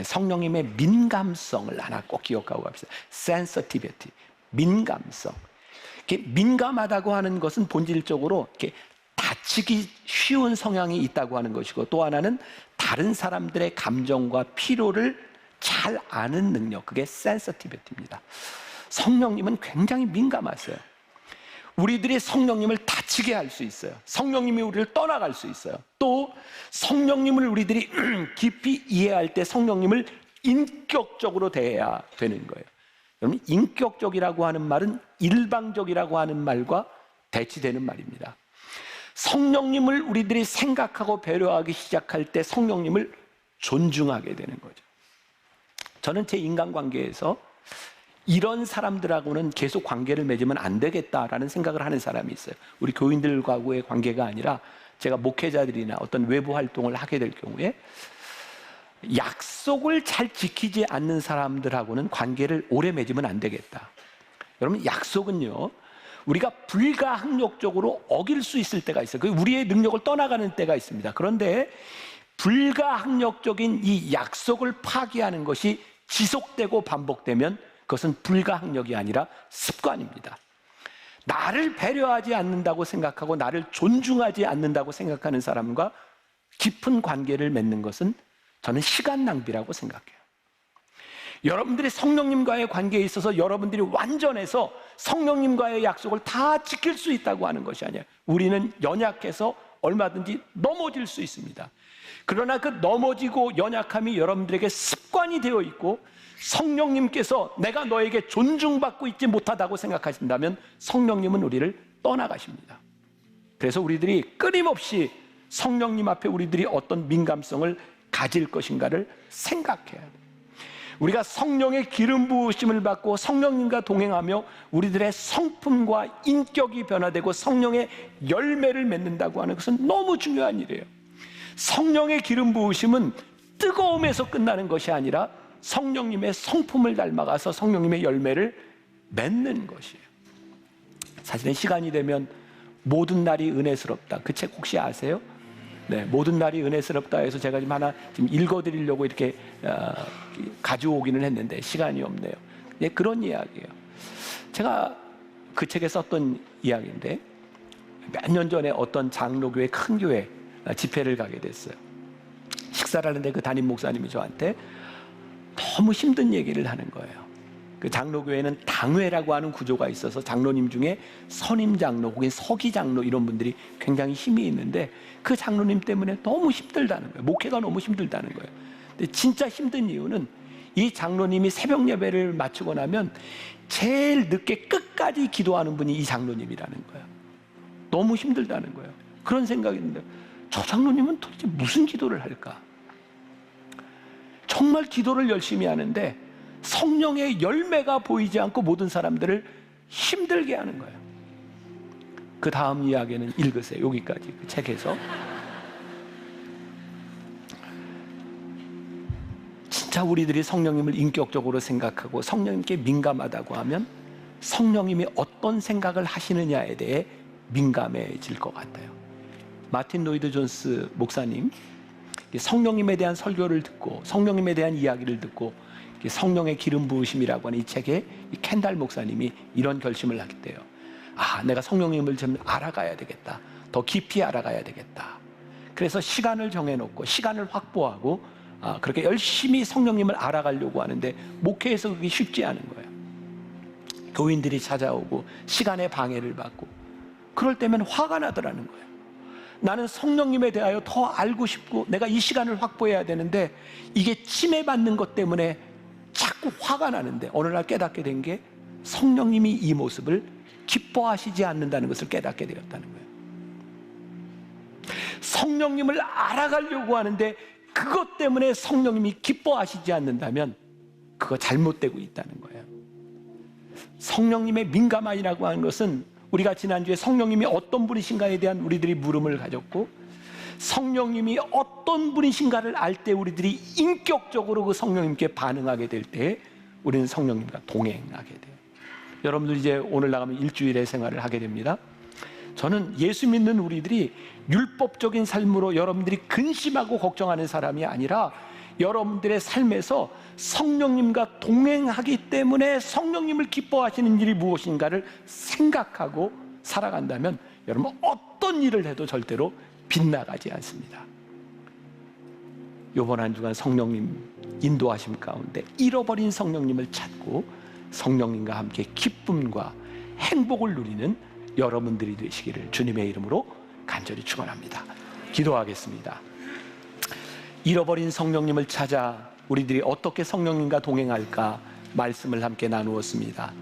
성령님의 민감성을 하나 꼭 기억하고 갑시다. sensitivity, 민감성. 이렇게 민감하다고 하는 것은 본질적으로 이렇게 다치기 쉬운 성향이 있다고 하는 것이고, 또 하나는 다른 사람들의 감정과 필요를 잘 아는 능력, 그게 sensitivity입니다. 성령님은 굉장히 민감하세요. 우리들이 성령님을 다치게 할 수 있어요. 성령님이 우리를 떠나갈 수 있어요. 또 성령님을 우리들이 깊이 이해할 때 성령님을 인격적으로 대해야 되는 거예요. 여러분, 인격적이라고 하는 말은 일방적이라고 하는 말과 대치되는 말입니다. 성령님을 우리들이 생각하고 배려하기 시작할 때 성령님을 존중하게 되는 거죠. 저는 제 인간관계에서 이런 사람들하고는 계속 관계를 맺으면 안 되겠다라는 생각을 하는 사람이 있어요. 우리 교인들과의 관계가 아니라 제가 목회자들이나 어떤 외부 활동을 하게 될 경우에 약속을 잘 지키지 않는 사람들하고는 관계를 오래 맺으면 안 되겠다. 여러분, 약속은요, 우리가 불가항력적으로 어길 수 있을 때가 있어요. 그 우리의 능력을 떠나가는 때가 있습니다. 그런데 불가항력적인 이 약속을 파기하는 것이 지속되고 반복되면 그것은 불가항력이 아니라 습관입니다. 나를 배려하지 않는다고 생각하고 나를 존중하지 않는다고 생각하는 사람과 깊은 관계를 맺는 것은 저는 시간 낭비라고 생각해요. 여러분들이 성령님과의 관계에 있어서 여러분들이 완전해서 성령님과의 약속을 다 지킬 수 있다고 하는 것이 아니에요. 우리는 연약해서 얼마든지 넘어질 수 있습니다. 그러나 그 넘어지고 연약함이 여러분들에게 습관이 되어 있고, 성령님께서 내가 너에게 존중받고 있지 못하다고 생각하신다면 성령님은 우리를 떠나가십니다. 그래서 우리들이 끊임없이 성령님 앞에 우리들이 어떤 민감성을 가질 것인가를 생각해야 돼요. 우리가 성령의 기름 부으심을 받고 성령님과 동행하며 우리들의 성품과 인격이 변화되고 성령의 열매를 맺는다고 하는 것은 너무 중요한 일이에요. 성령의 기름 부으심은 뜨거움에서 끝나는 것이 아니라 성령님의 성품을 닮아가서 성령님의 열매를 맺는 것이에요. 사실은 시간이 되면 모든 날이 은혜스럽다, 그 책 혹시 아세요? 네, 모든 날이 은혜스럽다 해서 제가 지금 하나 읽어드리려고 이렇게 가져오기는 했는데 시간이 없네요. 네, 그런 이야기예요. 제가 그 책에 썼던 이야기인데, 몇 년 전에 어떤 장로교회 큰 교회 집회를 가게 됐어요. 식사를 하는데 그 담임 목사님이 저한테 너무 힘든 얘기를 하는 거예요. 그 장로교회는 당회라고 하는 구조가 있어서 장로님 중에 선임 장로 혹은 서기 장로 이런 분들이 굉장히 힘이 있는데 그 장로님 때문에 너무 힘들다는 거예요. 목회가 너무 힘들다는 거예요. 근데 진짜 힘든 이유는 이 장로님이 새벽 예배를 마치고 나면 제일 늦게 끝까지 기도하는 분이 이 장로님이라는 거예요. 너무 힘들다는 거예요. 그런 생각이 있는데, 저 장로님은 도대체 무슨 기도를 할까? 정말 기도를 열심히 하는데 성령의 열매가 보이지 않고 모든 사람들을 힘들게 하는 거예요. 그 다음 이야기는 읽으세요. 여기까지 그 책에서. 진짜 우리들이 성령님을 인격적으로 생각하고 성령님께 민감하다고 하면 성령님이 어떤 생각을 하시느냐에 대해 민감해질 것 같아요. 마틴 로이드 존스 목사님, 성령님에 대한 설교를 듣고 성령님에 대한 이야기를 듣고 성령의 기름 부으심이라고 하는 이 책에 이 켄달 목사님이 이런 결심을 하게 돼요. 아, 내가 성령님을 좀 알아가야 되겠다. 더 깊이 알아가야 되겠다. 그래서 시간을 정해놓고 시간을 확보하고 그렇게 열심히 성령님을 알아가려고 하는데 목회에서 그게 쉽지 않은 거예요. 교인들이 찾아오고 시간에 방해를 받고 그럴 때면 화가 나더라는 거예요. 나는 성령님에 대하여 더 알고 싶고 내가 이 시간을 확보해야 되는데 이게 침해받는 것 때문에 자꾸 화가 나는데 어느 날 깨닫게 된 게 성령님이 이 모습을 기뻐하시지 않는다는 것을 깨닫게 되었다는 거예요. 성령님을 알아가려고 하는데 그것 때문에 성령님이 기뻐하시지 않는다면 그거 잘못되고 있다는 거예요. 성령님의 민감함이라고 하는 것은 우리가 지난주에 성령님이 어떤 분이신가에 대한 우리들이 물음을 가졌고 성령님이 어떤 분이신가를 알 때 우리들이 인격적으로 그 성령님께 반응하게 될 때 우리는 성령님과 동행하게 돼요. 여러분들 이제 오늘 나가면 일주일의 생활을 하게 됩니다. 저는 예수 믿는 우리들이 율법적인 삶으로 여러분들이 근심하고 걱정하는 사람이 아니라 여러분들의 삶에서 성령님과 동행하기 때문에 성령님을 기뻐하시는 일이 무엇인가를 생각하고 살아간다면 여러분 어떤 일을 해도 절대로 빗나가지 않습니다. 이번 한 주간 성령님 인도하심 가운데 잃어버린 성령님을 찾고 성령님과 함께 기쁨과 행복을 누리는 여러분들이 되시기를 주님의 이름으로 간절히 축원합니다. 기도하겠습니다. 잃어버린 성령님을 찾아 우리들이 어떻게 성령님과 동행할까 말씀을 함께 나누었습니다.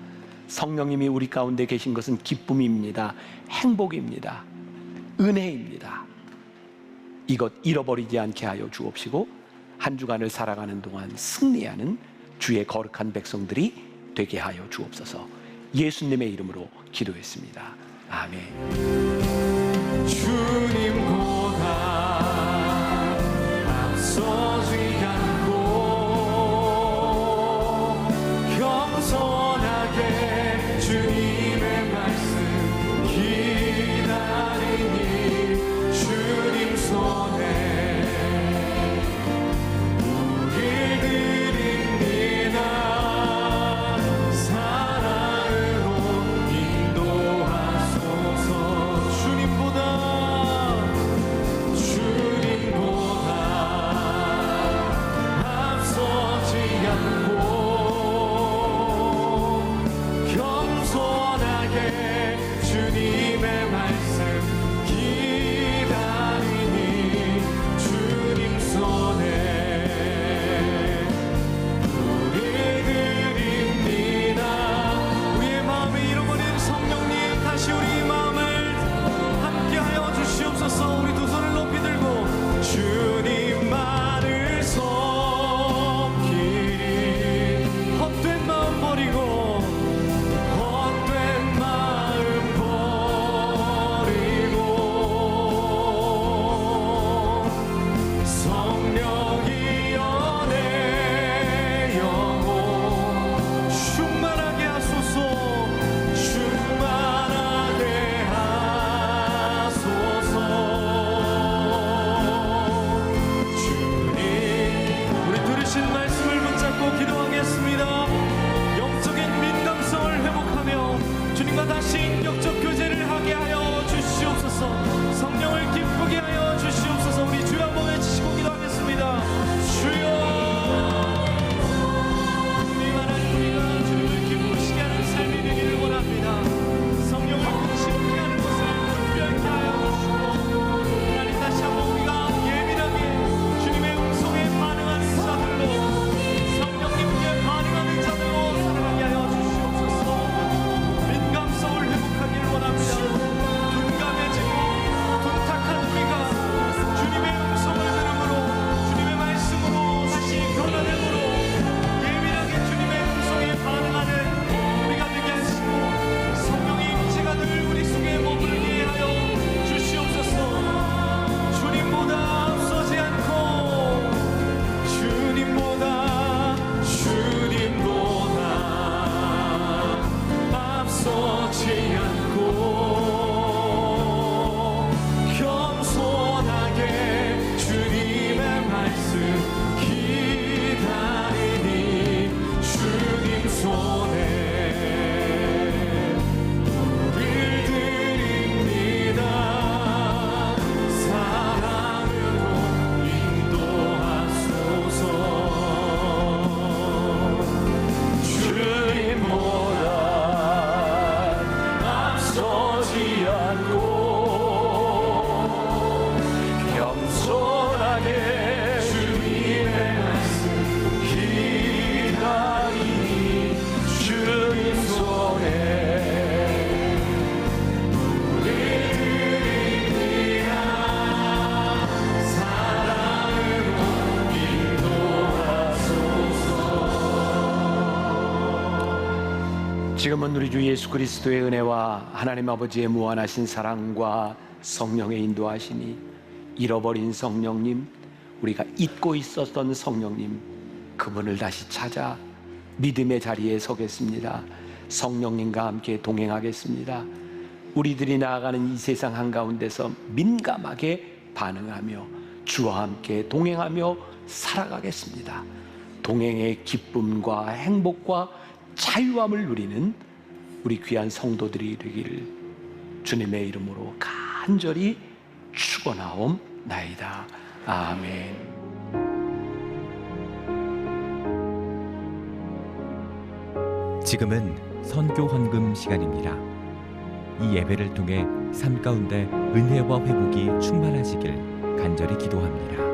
성령님이 우리 가운데 계신 것은 기쁨입니다. 행복입니다. 은혜입니다. 이것 잃어버리지 않게 하여 주옵시고 한 주간을 살아가는 동안 승리하는 주의 거룩한 백성들이 되게 하여 주옵소서. 예수님의 이름으로 기도했습니다. 아멘. 주님보다 앞서지 않고 겸손하게 주님의 말씀 기다리니 주님 손에 우리 드립니다. 사랑으로 인도하소서. 주님보다 앞서지 않고 겸손하게 주님의 말씀 기다리니 주님 손에 우리 드립니다. 우리의 마음에 잃어버린 성령님 다시 우리 마음을 함께하여 주시옵소서. 우리 두 손을 높이 들고 주님만을 섬기리. 헛된 마음 버리고 헛된 마음 버리고 성령이여 내 영혼 충만하게 하소서. 충만하게 하소서. 주님, 우리 들으신 말씀을 붙잡고 기도하겠습니다. 영적인 민감성을 회복하며 주님과 다시 인격적 교제를 하게 하여 주시옵소서. 성령을 기쁘게 하여 주시옵소서. 우리 주여 한번 외치시고 기도하겠습니다. 주여, 주님 하나님, 우리가 주님을 기쁘시게 하는 삶이 되기를 원합니다. 성령을 기쁘게 하는 것을 분별케 하여 주시고 하나님 다시 한번 우리가 예민하게 주님의 음성에 반응하는 자들로, 성령님께 반응하는 자들로 살아가게 하여 주시옵소서. 민감성을 회복하기를 원합니다. 둔감해지고 둔탁한 우리가 주님의 음성을 들음으로 주님의 말씀으로 다시 변화됨으로 예민하게 주님의 음성에 반응하는 우리가 되게 하시고 성령의 임재가 늘 우리 속에 머물게 하여 주시옵소서. 주님보다 앞서지 않고 주님보다 앞서지 않고 겸손하게 주님의 말씀 기다리니 주님 손에 우리 드립니다. 사랑으로 인도하소서. 주님보다 앞서지 않고 겸손하게 주님의 말씀 기다리니 주님 손에 우리 드립니다. 사랑으로 인도하소서. 지금은 우리 주 예수 그리스도의 은혜와 하나님 아버지의 무한하신 사랑과 성령의 인도하심이 잃어버린 성령님, 우리가 잊고 있었던 성령님, 그분을 다시 찾아 믿음의 자리에 서겠습니다. 성령님과 함께 동행하겠습니다. 우리들이 나아가는 이 세상 한가운데서 민감하게 반응하며 주와 함께 동행하며 살아가겠습니다. 동행의 기쁨과 행복과 자유함을 누리는 우리 귀한 성도들이 되기를 주님의 이름으로 간절히 축원하옵나이다. 아멘. 지금은 선교 헌금 시간입니다. 이 예배를 통해 삶 가운데 은혜와 회복이 충만하시길 간절히 기도합니다.